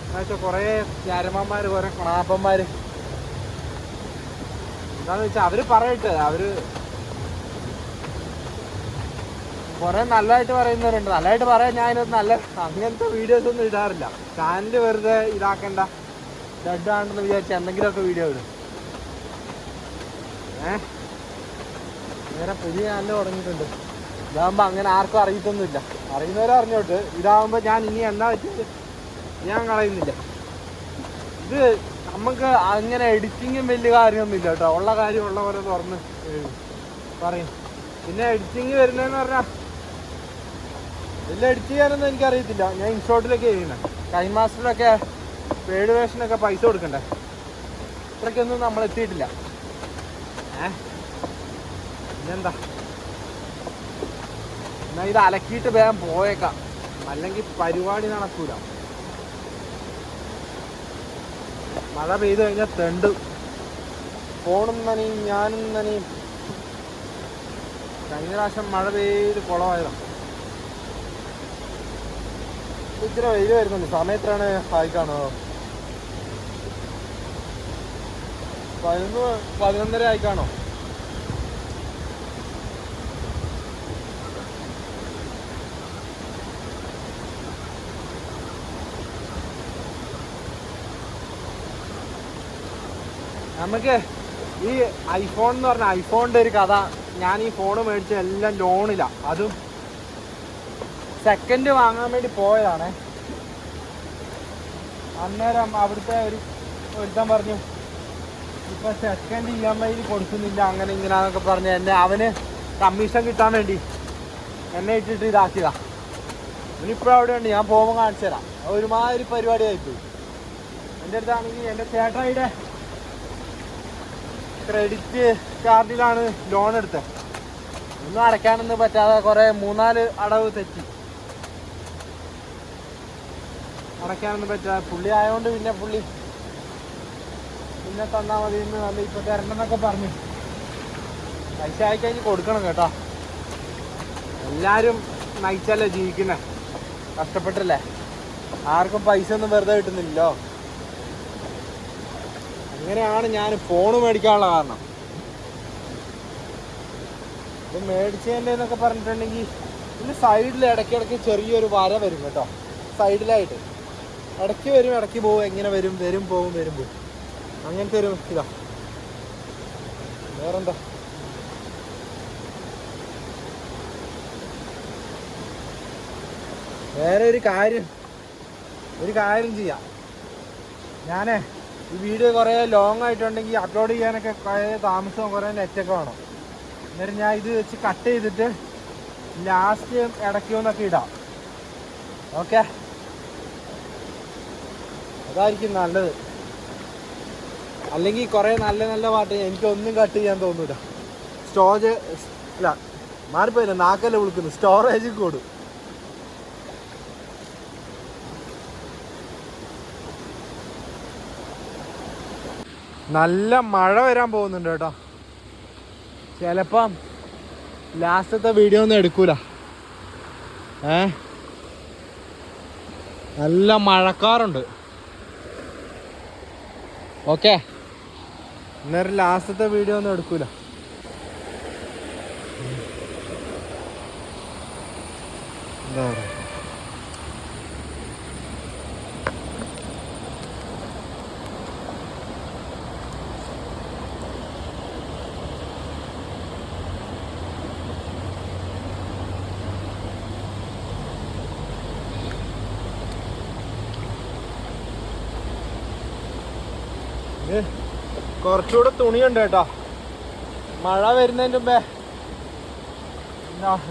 എന്നുവെച്ചാൽ കുറേ ചരമന്മാർ, കുറേ ക്ലാപ്പന്മാർ എന്താണെന്ന് വെച്ചാൽ അവർ പറയട്ടെ. അവർ കുറേ നല്ലതായിട്ട് പറയുന്നവരുണ്ട്. നല്ലതായിട്ട് പറയാൻ ഞാനത് അങ്ങനത്തെ വീഡിയോസ് ഒന്നും ഇടാറില്ല. ചാനൽ വെറുതെ ഇതാക്കണ്ട, ഡെഡ് ആണെന്ന് വിചാരിച്ച് എന്തെങ്കിലുമൊക്കെ വീഡിയോ ഇടും. വേറെ പുതിയ ചാനൽ തുടങ്ങിയിട്ടുണ്ട്. ഇതാകുമ്പോൾ അങ്ങനെ ആർക്കും അറിയത്തൊന്നുമില്ല. അറിയുന്നവരെ അറിഞ്ഞോട്ട്. ഇതാകുമ്പോൾ ഞാൻ ഇനി എന്നാ വെച്ചിട്ട് ഞാൻ കളയുന്നില്ല. ഇത് നമുക്ക് അങ്ങനെ എഡിറ്റിങ്ങും വലിയ കാര്യമൊന്നുമില്ല കേട്ടോ. ഉള്ള കാര്യം ഉള്ള പോലെ തുറന്ന് പറയും. പിന്നെ എഡിറ്റിങ് വരുന്നതെന്ന് പറഞ്ഞാൽ വലിയ എഡിറ്റ് ചെയ്യാനൊന്നും എനിക്കറിയത്തില്ല. ഞാൻ ഇൻഷോട്ടിലൊക്കെ ചെയ്യുന്നത്. ടൈം മാസ്റ്ററിലൊക്കെ പെയ്ഡ് വേഷനൊക്കെ പൈസ കൊടുക്കണ്ടേ. ഇത്രയ്ക്കൊന്നും നമ്മൾ എത്തിയിട്ടില്ല. പിന്നെന്താ, എന്നാൽ ഇത് അലക്കിയിട്ട് വേഗം പോയേക്കാം, അല്ലെങ്കിൽ പരിപാടി നടക്കൂല. മഴ പെയ്തു കഴിഞ്ഞാൽ തെണ്ട്. ഫോണും നനയും, ഞാനും നനയും. കഴിഞ്ഞ പ്രാവശ്യം മഴ പെയ്ത് കുളമായതാണ്. ഇച്ചിരി വെയിൽ വരുന്നുണ്ട്. സമയത്താണ് ആയിക്കാണോ 11-11:30 ആയിക്കാണോ? നമുക്ക് ഈ ഐഫോൺ എന്ന് പറഞ്ഞാൽ ഐഫോണിൻ്റെ ഒരു കഥ. ഞാൻ ഈ ഫോണ് മേടിച്ച എല്ലാം ലോണിലാണ്. അതും സെക്കൻഡ് വാങ്ങാൻ വേണ്ടി പോയതാണ്. അന്നേരം അവിടുത്തെ ഒരുത്തൻ പറഞ്ഞു ഇപ്പം സെക്കൻഡ് EMI കൊടുക്കുന്നില്ല, അങ്ങനെ ഇങ്ങനെയാന്നൊക്കെ പറഞ്ഞ് അവന് കമ്മീഷൻ കിട്ടാൻ വേണ്ടി എന്നെ ഇട്ടിട്ട് ഇതാക്കിയതാ. ഇനിയിപ്പോഴും അവിടെ ഉണ്ട്. ഞാൻ പോകുമ്പോൾ കാണിച്ചു തരാം. ഒരുമാതിരി പരിപാടിയായിപ്പോയി. എൻ്റെ അടുത്താണെങ്കിൽ എൻ്റെ ചേട്ടായിയുടെ ക്രെഡിറ്റ് കാർഡിലാണ് ലോൺ എടുത്തത്. ഒന്നും അടയ്ക്കാനൊന്നും പറ്റാതെ കുറേ 3-4 അടവ് തെറ്റി. അടയ്ക്കാനൊന്നും പറ്റാതെ പുള്ളി ആയതുകൊണ്ട് പുള്ളി പിന്നെ തന്നാൽ മതി എന്ന് നല്ല ഇപ്പോൾ തരണമെന്നൊക്കെ പറഞ്ഞു. പൈസ ആയിക്കഴിഞ്ഞ് കൊടുക്കണം കേട്ടോ. എല്ലാവരും നയിച്ചല്ലേ ജീവിക്കുന്നത്, കഷ്ടപ്പെട്ടല്ലേ. ആർക്കും പൈസ ഒന്നും വെറുതെ കിട്ടുന്നില്ലല്ലോ. അങ്ങനെയാണ് ഞാൻ ഫോണ് മേടിക്കാനുള്ള കാരണം. ഇത് മേടിച്ചതിൻ്റെ എന്നൊക്കെ പറഞ്ഞിട്ടുണ്ടെങ്കിൽ ഇതിന് സൈഡിൽ ഇടയ്ക്കിടയ്ക്ക് ചെറിയൊരു വര വരും കേട്ടോ, സൈഡിലായിട്ട് ഇടയ്ക്ക് വരും ഇടയ്ക്ക് പോകും, എങ്ങനെ വരും വരും പോകും വരും പോകും, അങ്ങനത്തെ ഒരു ഇതാ. വേറെന്താ, വേറെ ഒരു കാര്യം ചെയ്യാം. ഞാനേ ഈ വീഡിയോ കുറേ ലോങ് ആയിട്ടുണ്ടെങ്കിൽ അപ്ലോഡ് ചെയ്യാനൊക്കെ കുറേ താമസവും കുറേ നെറ്റൊക്കെ വേണം. അന്നേരം ഞാൻ ഇത് വെച്ച് കട്ട് ചെയ്തിട്ട് ലാസ്റ്റ് ഇടയ്ക്കൊന്നൊക്കെ ഇടാം. ഓക്കെ, അതായിരിക്കും നല്ലത്. അല്ലെങ്കിൽ കുറേ നല്ല നല്ല പാട്ട് എനിക്കൊന്നും കട്ട് ചെയ്യാൻ തോന്നൂല. മാറിപ്പോയില്ല, നാക്കല്ലേ വിളിക്കുന്നു, സ്റ്റോറേജ് കൂടും. നല്ല മഴ വരാൻ പോകുന്നുണ്ട് കേട്ടോ. ചിലപ്പം ലാസ്റ്റത്തെ വീഡിയോ ഒന്നും എടുക്കൂല. നല്ല മഴക്കാറുണ്ട്. ഓക്കെ, അന്നേരം ലാസ്റ്റത്തെ വീഡിയോ ഒന്നും എടുക്കൂല. എന്താ പറയുക, കുറച്ചുകൂടെ തുണിയുണ്ട് കേട്ടോ. മഴ വരുന്നതിന് മുമ്പേ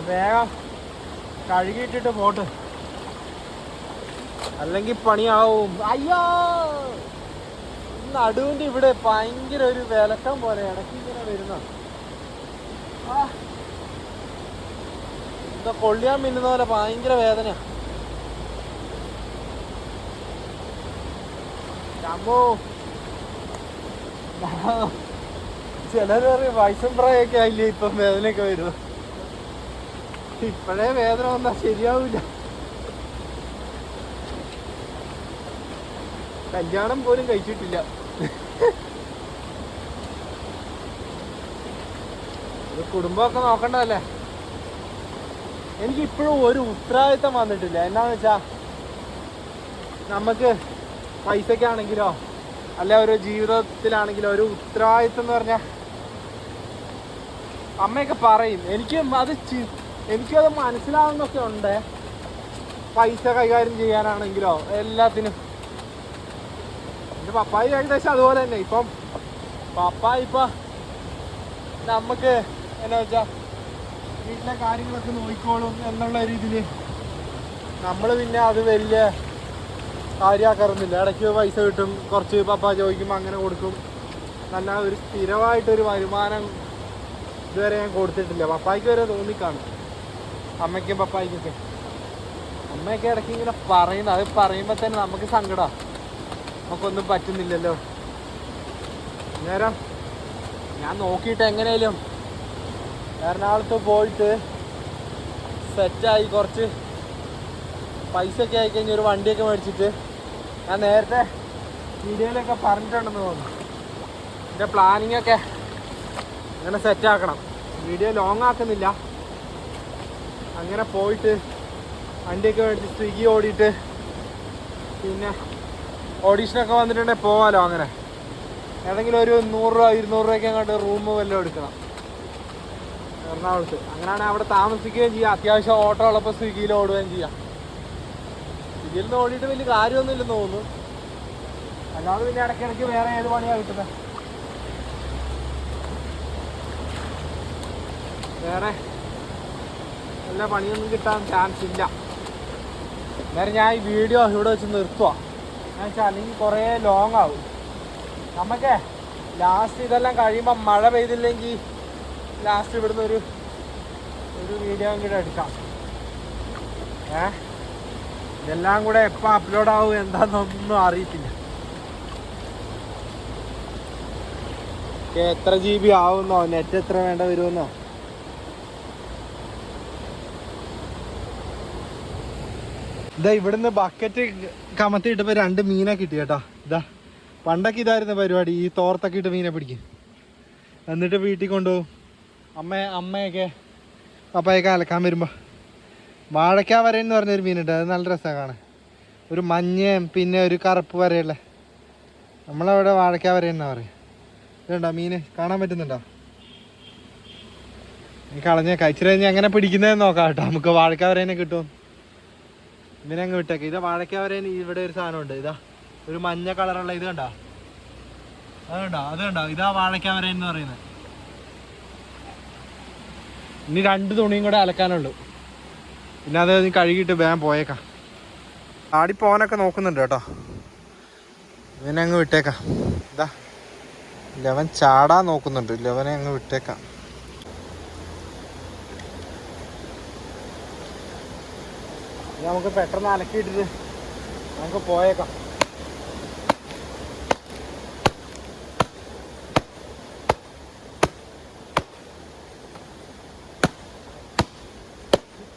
വേഗം കഴുകിയിട്ടിട്ട് പോട്ട്, അല്ലെങ്കിൽ പണിയാവും. അയ്യോ, നടുവിൻ്റെ ഇവിടെ ഭയങ്കര ഒരു വിലക്കം പോലെ ഇടയ്ക്ക് ഇങ്ങനെ വരുന്ന എന്താ കൊള്ളിയാൻ മിന്നുന്ന പോലെ ഭയങ്കര വേദനയാ. അമ്മോ, ചിലർ പറയും വയസ്സും പ്രായമൊക്കെ ആയില്ലേ ഇപ്പം വേദനയൊക്കെ വരുന്നു. ഇപ്പോഴേ വേദന വന്നാൽ ശരിയാവില്ല. കല്യാണം പോലും കഴിച്ചിട്ടില്ല. കുടുംബമൊക്കെ നോക്കണ്ടതല്ലേ. എനിക്കിപ്പോഴും ഒരു ഉത്തരവാദിത്തം വന്നിട്ടില്ല. എന്നാന്ന് വെച്ചാ നമുക്ക് പൈസക്കാണെങ്കിലോ അല്ല ഒരു ജീവിതത്തിലാണെങ്കിലോ ഒരു ഉത്തരവാദിത്തം എന്ന് പറഞ്ഞാൽ അമ്മയൊക്കെ പറയും. എനിക്കത് മനസ്സിലാവുന്നൊക്കെ ഉണ്ട്. പൈസ കൈകാര്യം ചെയ്യാനാണെങ്കിലോ എല്ലാത്തിനും. എൻ്റെ പപ്പായി ഏകദേശം അതുപോലെ തന്നെ. ഇപ്പം പപ്പായ നമുക്ക് എന്നാ വെച്ചാൽ വീട്ടിലെ കാര്യങ്ങളൊക്കെ നോക്കിക്കോളും എന്നുള്ള രീതിയിൽ നമ്മൾ പിന്നെ അത് വലിയ കാര്യമാക്കാറൊന്നുമില്ല. ഇടയ്ക്ക് പൈസ കിട്ടും, കുറച്ച് പപ്പ ചോദിക്കുമ്പോൾ അങ്ങനെ കൊടുക്കും. നല്ല ഒരു സ്ഥിരമായിട്ടൊരു വരുമാനം ഇതുവരെ ഞാൻ കൊടുത്തിട്ടില്ല. പപ്പായ്ക്ക് വരെ തോന്നിക്കാണും, അമ്മയ്ക്കും പപ്പായ്ക്കൊക്കെ. അമ്മയൊക്കെ ഇടയ്ക്ക് ഇങ്ങനെ പറയുന്നത്, അത് പറയുമ്പോൾ തന്നെ നമുക്ക് സങ്കടമാണ്. നമുക്കൊന്നും പറ്റുന്നില്ലല്ലോ. നേരം ഞാൻ നോക്കിയിട്ട് എങ്ങനെയാലും എറണാകുളത്ത് പോയിട്ട് സെറ്റായി കുറച്ച് പൈസയൊക്കെ ആയിക്കഴിഞ്ഞ് ഒരു വണ്ടിയൊക്കെ മേടിച്ചിട്ട്, ഞാൻ നേരത്തെ വീഡിയോയിലൊക്കെ പറഞ്ഞിട്ടുണ്ടെന്ന് തോന്നുന്നു, എൻ്റെ പ്ലാനിങ്ങൊക്കെ അങ്ങനെ സെറ്റാക്കണം. Video long ആക്കുന്നില്ല. അങ്ങനെ പോയിട്ട് വണ്ടിയൊക്കെ മേടിച്ച് സ്വിഗ്ഗി ഓടിയിട്ട് പിന്നെ ഓഡീഷനൊക്കെ വന്നിട്ടുണ്ടെങ്കിൽ പോകാമല്ലോ. അങ്ങനെ ഏതെങ്കിലും ഒരു 100 രൂപ 200 രൂപയ്ക്ക് അങ്ങോട്ട് റൂം വല്ലതും എടുക്കണം എറണാകുളത്ത്. അങ്ങനെയാണെങ്കിൽ അവിടെ താമസിക്കുകയും ചെയ്യാം. അത്യാവശ്യം ഓട്ടോ ഉള്ളപ്പോൾ സ്വിഗ്ഗിയിൽ ഓടുകയും ചെയ്യാം. സ്വിഗ്ഗിയിൽ നിന്ന് ഓടിയിട്ട് വലിയ കാര്യമൊന്നുമില്ലെന്ന് തോന്നുന്നു. അല്ലാതെ പിന്നെ ഇടയ്ക്കിടയ്ക്ക് വേറെ ഏത് പണിയാണ് കിട്ടുന്നത്? വേറെ നല്ല പണിയൊന്നും കിട്ടാൻ ചാൻസ് ഇല്ല. അന്നേരം ഞാൻ ഈ വീഡിയോ ഇവിടെ വെച്ച് നിർത്തുക. എന്ന് വെച്ചാൽ അല്ലെങ്കിൽ കുറേ ലോങ് ആവും. നമുക്ക് ലാസ്റ്റ് ഇതെല്ലാം കഴിയുമ്പോൾ മഴ പെയ്തില്ലെങ്കിൽ ലാസ്റ്റ് ഇവിടുന്ന് ഒരു വീഡിയോ കൂടെ എടുക്കാം. ഇതെല്ലാം കൂടെ എപ്പോൾ അപ്ലോഡ് ആവും എന്താണെന്നൊന്നും അറിയത്തില്ല. എത്ര GB ആവുന്നോ, നെറ്റ് എത്ര വേണ്ട വരുമെന്നോ ഇതാ ഇവിടുന്ന് ബക്കറ്റ് കമത്തിയിട്ടപ്പോൾ 2 മീനെ കിട്ടി കേട്ടോ. ഇതാ പണ്ടൊക്കെ ഇതായിരുന്നു പരിപാടി, ഈ തോർത്തൊക്കെ ഇട്ട് മീനെ പിടിക്കും, എന്നിട്ട് വീട്ടിൽ കൊണ്ടുപോകും. അമ്മയൊക്കെ പപ്പായൊക്കെ അലക്കാൻ വരുമ്പോൾ. വാഴയ്ക്ക വരയെന്ന് പറഞ്ഞൊരു മീനുണ്ട്, അത് നല്ല രസമാണ് കാണാൻ. ഒരു മഞ്ഞയും പിന്നെ ഒരു കറുപ്പ് വരയുള്ള, നമ്മളവിടെ വാഴയ്ക്ക വരയെന്നാ പറയും. ഇതുണ്ടോ മീന് കാണാൻ പറ്റുന്നുണ്ടോ? നീ കളഞ്ഞേക്കാം, ഇച്ചിരി കഴിഞ്ഞ് എങ്ങനെ പിടിക്കുന്നതെന്ന് നോക്കാം കേട്ടോ. നമുക്ക് വാഴയ്ക്ക വരേനെ കിട്ടും. ഇങ്ങനെ അങ്ങ് വിട്ടേക്കാം. ഇതാ വാഴയ്ക്ക വരേന് ഇവിടെ ഒരു സാധനമുണ്ട്, ഇതാ ഒരു മഞ്ഞ കളറുള്ള ഇത് കണ്ടോ, അത് കണ്ടോ, ഇതാ വാഴയ്ക്ക വരേൻ എന്ന് പറയുന്നത്. ഇനി 2 തുണിയും കൂടെ അലക്കാനുള്ളൂ, പിന്നെ അത് കഴുകിയിട്ട് വേഗം പോയേക്കാം. ആടി പോകാനൊക്കെ നോക്കുന്നുണ്ട് കേട്ടോ, ഇവനെ അങ്ങ് വിട്ടേക്കാം. ഇതാ ലവൻ ചാടാൻ നോക്കുന്നുണ്ട്, ലവനെ അങ്ങ് വിട്ടേക്കാം. നമുക്ക് പെട്ടെന്ന് അലക്കിയിട്ടിട്ട് നമുക്ക് പോയേക്കാം.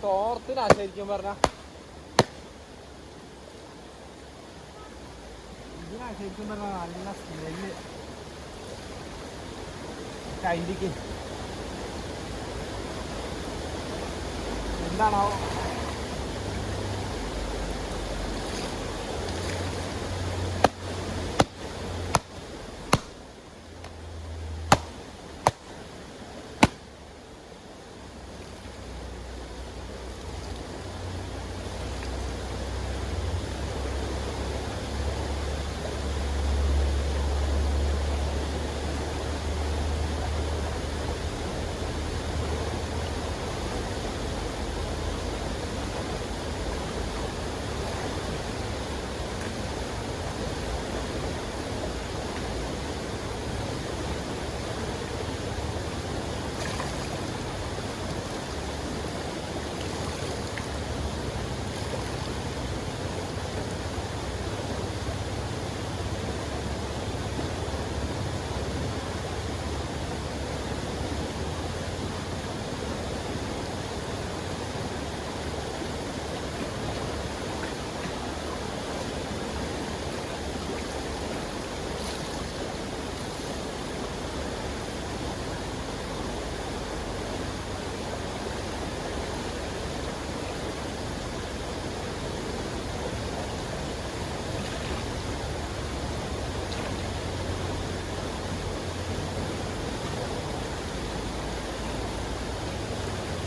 തോർത്തിനാ ശരിക്കും പറഞ്ഞ, ഇതിനാ ശരിക്കും പറഞ്ഞ നല്ല സ്മെല്ല് കൈക്ക്. എന്താണോ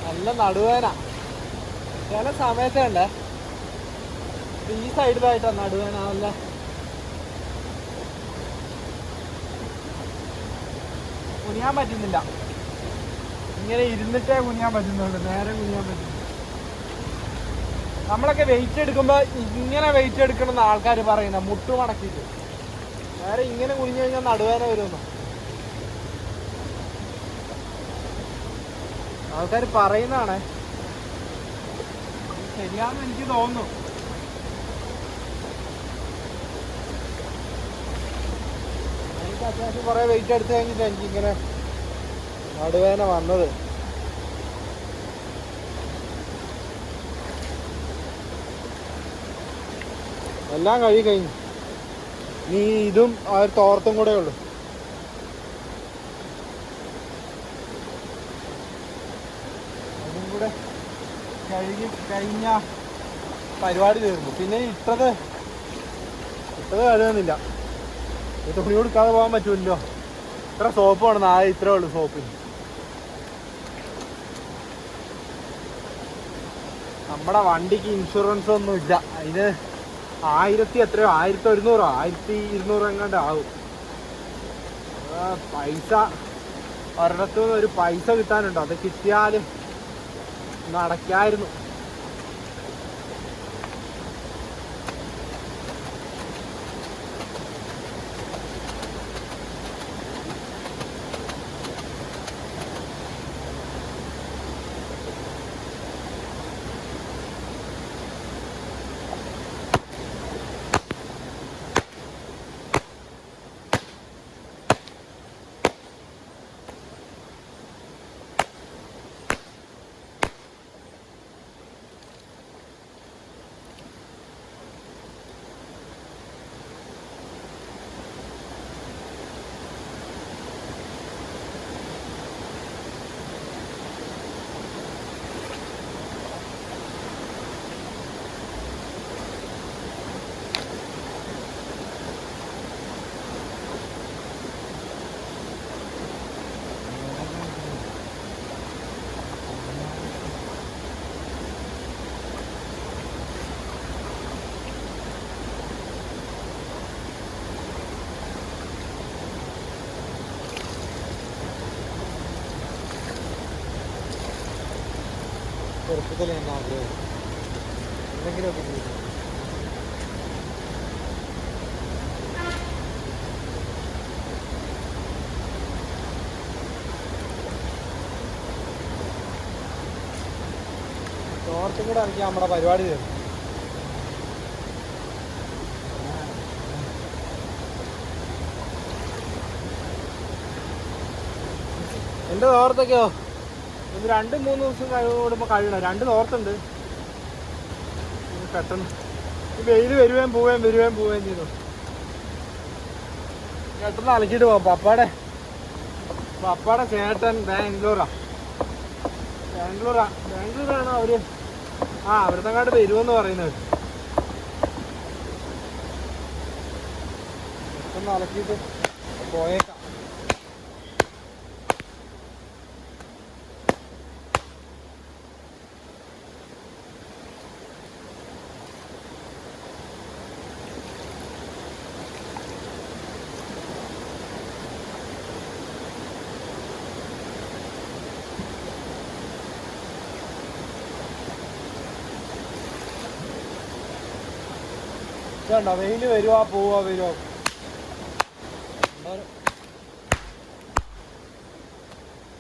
നല്ല നടുവേന ചില സമയത്ത് ഉണ്ട്, ഈ സൈഡിലായിട്ടാണ് നടുവേന. നല്ല കുനിയാൻ പറ്റുന്നില്ല, ഇങ്ങനെ ഇരുന്നിട്ടേ കുനിയാൻ പറ്റുന്നുള്ളൂ, നേരെ കുനിയാൻ പറ്റുന്നു. നമ്മളൊക്കെ വെയിറ്റ് എടുക്കുമ്പോൾ ഇങ്ങനെ വെയിറ്റ് എടുക്കണമെന്ന് ആൾക്കാർ പറയുന്ന, മുട്ടു മടക്കിയിട്ട്. നേരെ ഇങ്ങനെ കുനിഞ്ഞു കഴിഞ്ഞാൽ നടുവേന വരുമെന്ന് ആൾക്കാർ പറയുന്നതാണ്. ശരിയാണെന്ന് എനിക്ക് തോന്നുന്നു. എനിക്ക് അത്യാവശ്യം കുറേ വെയിറ്റ് എടുത്ത് കഴിഞ്ഞിട്ട് എനിക്കിങ്ങനെ നടുവേദന വന്നത്. എല്ലാം കഴുകി കഴിഞ്ഞു, നീ ഇതും ആ ഒരു തോർത്തും കൂടെ ഉള്ളു. കഴുകി കഴിഞ്ഞ പരിപാടി തീർന്നു. പിന്നെ ഇട്ടത് കഴുകുന്നില്ല, തുണി കൊടുക്കാതെ പോകാൻ പറ്റുമല്ലോ. ഇത്ര സോപ്പ് വേണം, ഇത്രേ ഉള്ളൂ സോപ്പിന്. നമ്മുടെ വണ്ടിക്ക് ഇൻഷുറൻസ് ഒന്നും ഇല്ല, അതിന് 1000 എത്രയോ 1100 1200 എങ്ങാണ്ട് ആവും. പൈസ ഒരിടത്തു നിന്ന് ഒരു പൈസ കിട്ടാനുണ്ട്, അത് കിട്ടിയാൽ നടക്കായിരുന്നു. ചെറുപ്പത്തിൽ തന്നെ ആഗ്രഹം എന്തെങ്കിലുമൊക്കെ ചെയ്തു. തോർത്തും കൂടെ ഇറക്കി നമ്മുടെ പരിപാടി തീർന്നു. എൻ്റെ തോർത്തൊക്കെയോ ഒന്ന് 2-3 ദിവസം കൂടുമ്പോൾ കഴിയണം. 2 തോർത്തുണ്ട്. പെട്ടെന്ന് ഈ വെയിൽ വരുവേം പോവുകയും ചെയ്തു. പെട്ടെന്ന് അലക്കിയിട്ട് പോകാം. പപ്പാടെ ചേട്ടൻ ബാംഗ്ലൂരാണ് അവര്. അവിടുത്തെ കാട്ട് വരുമെന്ന് പറയുന്നത്. പെട്ടെന്ന് അലക്കിയിട്ട് പോയേക്കാം. ഇതുണ്ടോ വെയില് വരുവാ പോവാ.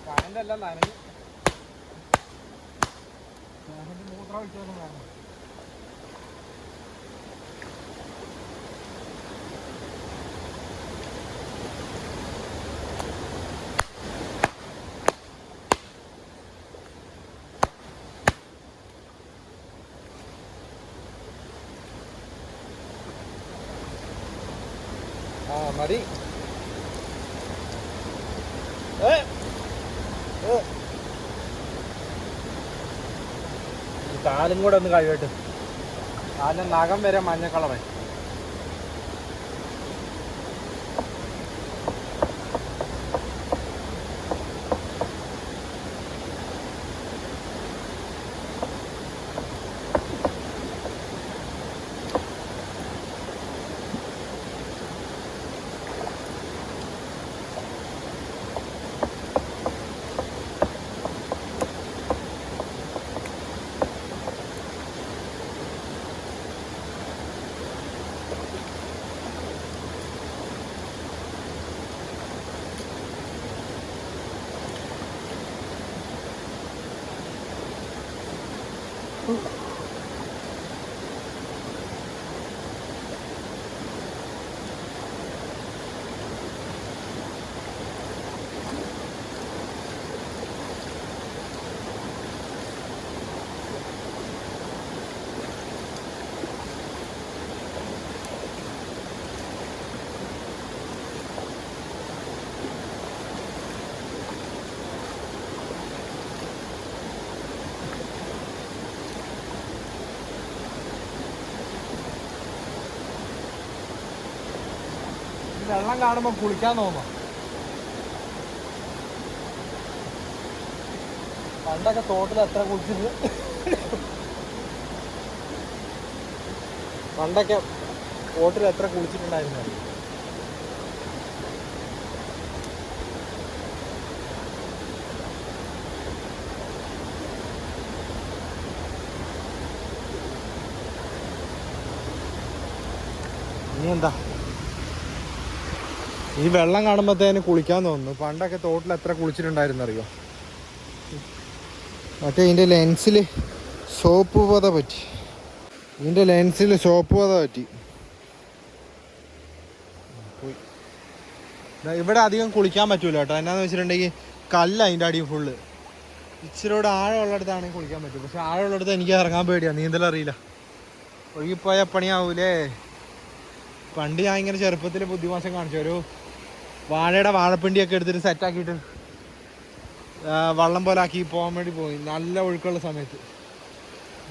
കറണ്ട് എല്ലാം നനഞ്ഞു. മൂത്രം ഒഴിച്ചൊന്നും വേണം. മതി. കാലും കൂടെ ഒന്ന് കഴിയട്ടെ. കാലിൻ്റെ നഖം വരെ മഞ്ഞ കളറായി. വെള്ളം കാണുമ്പോൾ കുളിക്കാൻ തോന്നും. പണ്ടൊക്കെ തോട്ടിൽ എത്ര കുളിച്ചിട്ട് കുളിച്ചിട്ടുണ്ടായിരുന്നു. ഇനി എന്താ ഈ വെള്ളം കാണുമ്പോഴത്തേന് കുളിക്കാൻ തോന്നുന്നു. പണ്ടൊക്കെ തോട്ടിൽ എത്ര കുളിച്ചിട്ടുണ്ടായിരുന്നറിയോ. മറ്റേ ഇതിൻ്റെ ലെൻസിൽ സോപ്പ് പത പറ്റി. ഇവിടെ അധികം കുളിക്കാൻ പറ്റൂല കേട്ടോ. എന്നാന്ന് വെച്ചിട്ടുണ്ടെങ്കിൽ കല്ല് അതിൻ്റെ അടിയും ഫുള്ള്. ഇച്ചിരിയോട് ആഴമുള്ളിടത്താണെങ്കിൽ കുളിക്കാൻ പറ്റും. പക്ഷെ ആഴമുള്ളിടത്ത് എനിക്ക് ഇറങ്ങാൻ പേടിയാണ്. നീന്തലറിയില്ല. ഒഴുകിപ്പോയ പണിയാവൂലേ. പണ്ട് ഞാൻ ഇങ്ങനെ ചെറുപ്പത്തിൽ ബുദ്ധിമോശം കാണിച്ചു. ഒരു വാഴയുടെ വാഴപ്പിണ്ടിയൊക്കെ എടുത്തിട്ട് സെറ്റാക്കിയിട്ട് വള്ളം പോലെ ആക്കി പോകാൻ വേണ്ടി പോയി. നല്ല ഒഴുക്കുള്ള സമയത്ത്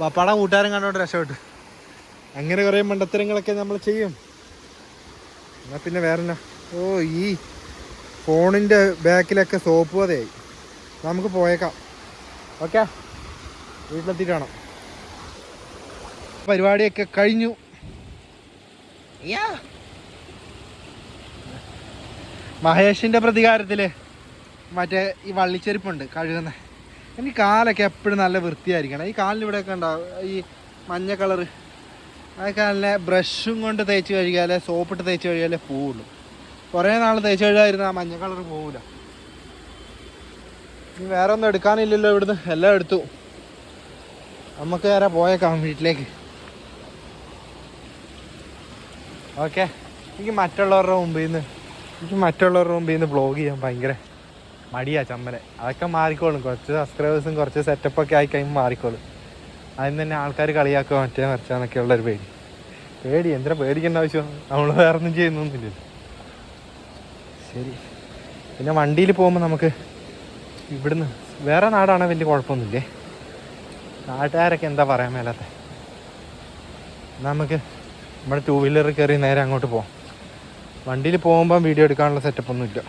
പപ്പാടെ കൂട്ടുകാരൻ കണ്ടോണ്ട് രക്ഷപ്പെട്ടു. അങ്ങനെ കുറേ മണ്ടത്തരങ്ങളൊക്കെ നമ്മൾ ചെയ്യും. എന്നാൽ പിന്നെ വേറെന്നാ. ഈ ഫോണിൻ്റെ ബാക്കിലൊക്കെ സോപ്പ് പതയായി. നമുക്ക് പോയേക്കാം. ഓക്കെ, വീട്ടിലെത്തിയിട്ട് വേണം. പരിപാടിയൊക്കെ കഴിഞ്ഞു. മഹേഷിൻ്റെ പ്രതികാരത്തിൽ മറ്റേ ഈ വള്ളിച്ചെരുപ്പുണ്ട് കഴുകുന്ന. എനിക്ക് കാലൊക്കെ എപ്പോഴും നല്ല വൃത്തിയായിരിക്കണം. ഈ കാലിന് ഇവിടെയൊക്കെ ഉണ്ടാവും ഈ മഞ്ഞ കളറ്. അതൊക്കെ നല്ല ബ്രഷും കൊണ്ട് തേച്ച് കഴുകിയാലേ, സോപ്പിട്ട് തേച്ച് കഴുകിയാലേ പോവുള്ളൂ. കുറേ നാൾ തേച്ച് കഴുകാതിരുന്ന ആ മഞ്ഞ കളർ പോവില്ല. ഇനി വേറെ ഒന്നും എടുക്കാനില്ലല്ലോ ഇവിടുന്ന്, എല്ലാം എടുത്തു. നമുക്ക് നേരെ പോയേക്കാം വീട്ടിലേക്ക്. ഓക്കെ. എനിക്ക് മറ്റുള്ളവരുടെ മുമ്പിൽ നിന്ന് വ്ളോഗ് ചെയ്യാൻ ഭയങ്കര മടിയാ, ചമ്മലെ. അതൊക്കെ മാറിക്കോളും. കുറച്ച് സബ്സ്ക്രൈബേഴ്സും കുറച്ച് സെറ്റപ്പൊക്കെ ആയി കഴിയുമ്പോൾ മാറിക്കോളും. അതിന് തന്നെ ആൾക്കാർ കളിയാക്കുക, മറ്റേ മറിച്ചാന്നൊക്കെ ഉള്ളൊരു പേടി. എന്തിനാ പേടിക്കേണ്ട ആവശ്യം? നമ്മൾ വേറെ ഒന്നും ചെയ്യുന്നൊന്നുമില്ലല്ലോ. ശരി. പിന്നെ വണ്ടിയിൽ പോകുമ്പോൾ നമുക്ക് ഇവിടുന്ന് വേറെ നാടാണെങ്കിൽ വലിയ കുഴപ്പമൊന്നുമില്ലേ. നാട്ടുകാരൊക്കെ എന്താ പറയാൻ മേലാത്ത. നമുക്ക് നമ്മുടെ 2 വീലർ കയറി നേരെ അങ്ങോട്ട് പോകാം. വണ്ടിയിൽ പോകുമ്പം വീഡിയോ എടുക്കാനുള്ള സെറ്റപ്പൊന്നുമില്ല.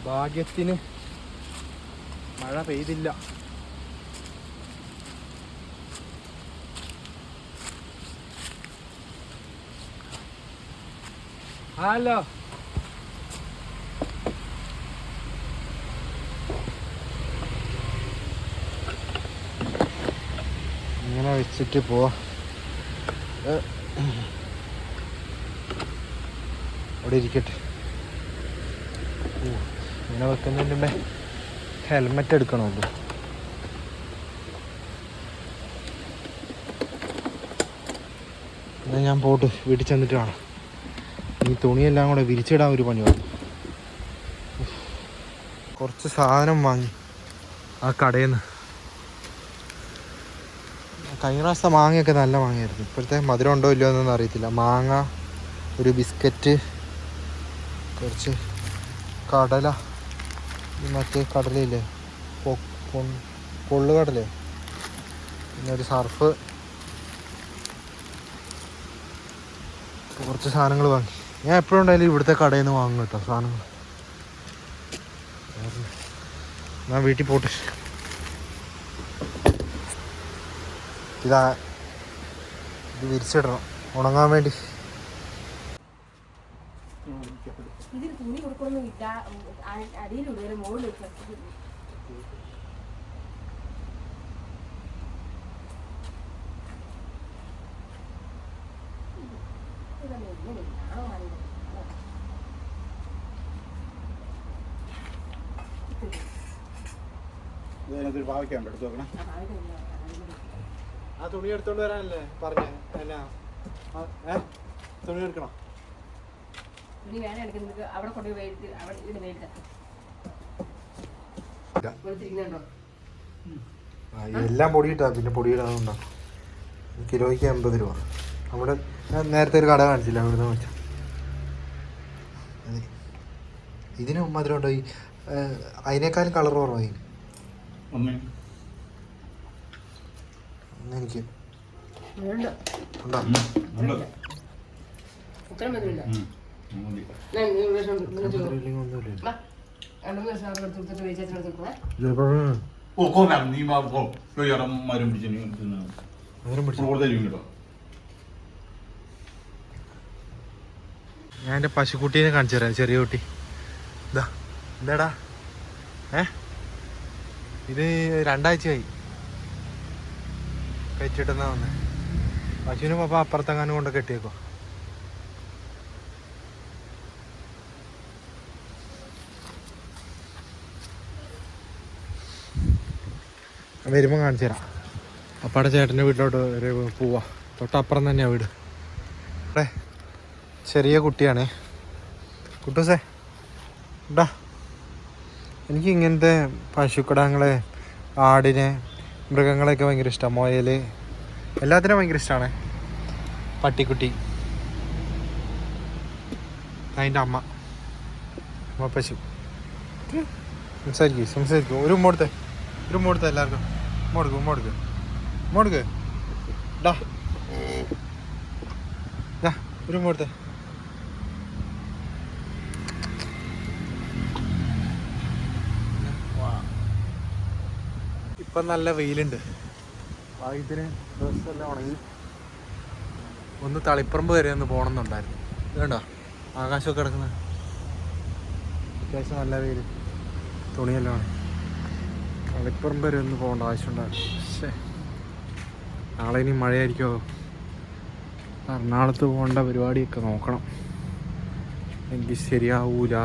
ഭാഗ്യത്തിന് മഴ പെയ്തില്ല. ഹലോ. ഇങ്ങനെ വെച്ചിട്ട് പോവാ. അവിടെ ഇരിക്കട്ടെ. ഇങ്ങനെ വെക്കുന്നതിന് മുമ്പേ ഹെൽമെറ്റ് എടുക്കണമല്ലോ. എന്നാൽ ഞാൻ പോട്ട് വീട്ടിൽ ചെന്നിട്ട് കാണാം. ഈ തുണിയെല്ലാം കൂടെ വിരിച്ചിടാൻ ഒരു പണിയാണ്. കുറച്ച് സാധനം വാങ്ങി ആ കടയിൽ നിന്ന്. കഴിഞ്ഞ പ്രാവശ്യത്തെ മാങ്ങയൊക്കെ നല്ല മാങ്ങയായിരുന്നു. ഇപ്പോഴത്തെ മധുരം ഉണ്ടോ ഇല്ലയോ എന്നൊന്നും അറിയത്തില്ല. മാങ്ങ, ഒരു ബിസ്ക്കറ്റ്, കുറച്ച് കടല, മറ്റേ കടലയില്ലേ, കൊള്ളുകടലേ, പിന്നെ ഒരു സർഫ്, കുറച്ച് സാധനങ്ങൾ വാങ്ങി. ഞാൻ എപ്പോഴും ഉണ്ടായാലും ഇവിടുത്തെ കടയിൽ നിന്ന് വാങ്ങും കേട്ടോ സാധനങ്ങൾ. ഞാൻ വീട്ടിൽ പോട്ടെ. ഇത് വിരിച്ചിടണം ഉണങ്ങാൻ വേണ്ടി. ഇതിൽ തുണി കൊടുക്കൊന്നുമില്ല, അടിയിലൂടെ മുകളിൽ ആ തുണി എടുത്തോണ്ട് വരാനല്ലേ പറഞ്ഞേ? എന്നാ തുണി എടുക്കണം. തുണി വേണം എടുക്കുന്നത്. അവിടെ കൊണ്ട് മേടിച്ച് അവിടെ ഇത് മേടിച്ചോ. എല്ലാം പൊടിയിട്ടാ. പിന്നെ പൊടിയിടാന്നുണ്ടോ? കിലോയ്ക്ക് 80 രൂപ. അവിടെ നേരത്തെ ഒരു കട കാണിച്ചില്ല, അവിടുന്ന് വെച്ചാൽ അതെ. ഇതിന് മധുരം ഉണ്ടോ? ഈ അതിനേക്കാളും കളർ കുറവായി എനിക്ക്. ഉണ്ടോ? ഞാൻ എൻ്റെ പശുക്കുട്ടീനെ കാണിച്ചു തരാം. ചെറിയ കുട്ടി ഇതാ. എന്താടാ? ഇത് 2 ആഴ്ചയായി കഴിച്ചിട്ടെന്നാ വന്നേ. പശുവിന് പപ്പ അപ്പുറത്തെങ്ങാനും കൊണ്ട് കെട്ടിയേക്കോ. വരുമ്പോൾ കാണിച്ചു തരാം. അപ്പാടെ ചേട്ടൻ്റെ വീട്ടിലോട്ട് ഒരു പോവാ. തൊട്ടപ്പുറം തന്നെയാണ് വീട്. അവിടെ ചെറിയ കുട്ടിയാണേ. കുട്ടൂസേ ഉണ്ടാ. എനിക്ക് ഇങ്ങനത്തെ പശുക്കിടാങ്ങളെ, ആടിനെ, മൃഗങ്ങളെയൊക്കെ ഭയങ്കര ഇഷ്ടമാണ്. മുയൽ, എല്ലാത്തിനും ഭയങ്കര ഇഷ്ടമാണ്. പട്ടിക്കുട്ടി, അതിൻ്റെ അമ്മ പശു. സംസാരിക്കും. ഒരു ഉമ്മ കൊടുത്തേ എല്ലാവർക്കും. മോടുക്ക് ഡാ ഒരു കൊടുത്തേ. ഇപ്പം നല്ല വെയിലുണ്ട്. ഭാഗ്യത്തിന് ഡ്രസ്സെല്ലാം ഉണങ്ങി. ഒന്ന് തളിപ്പറമ്പ് വരെ ഒന്ന് പോകണമെന്നുണ്ടായിരുന്നു. ഇത് കണ്ടോ ആകാശമൊക്കെ കിടക്കുന്നത്, അത്യാവശ്യം നല്ല വെയിൽ, തുണിയെല്ലാം ആണ്. തളിപ്പറമ്പ് വരെ ഒന്ന് പോകേണ്ട ആവശ്യമുണ്ടായിരുന്നു. പക്ഷേ നാളെ ഇനി മഴയായിരിക്കുമോ? എറണാകുളത്ത് പോകേണ്ട പരിപാടിയൊക്കെ നോക്കണം, എനിക്ക് ശരിയാവൂല.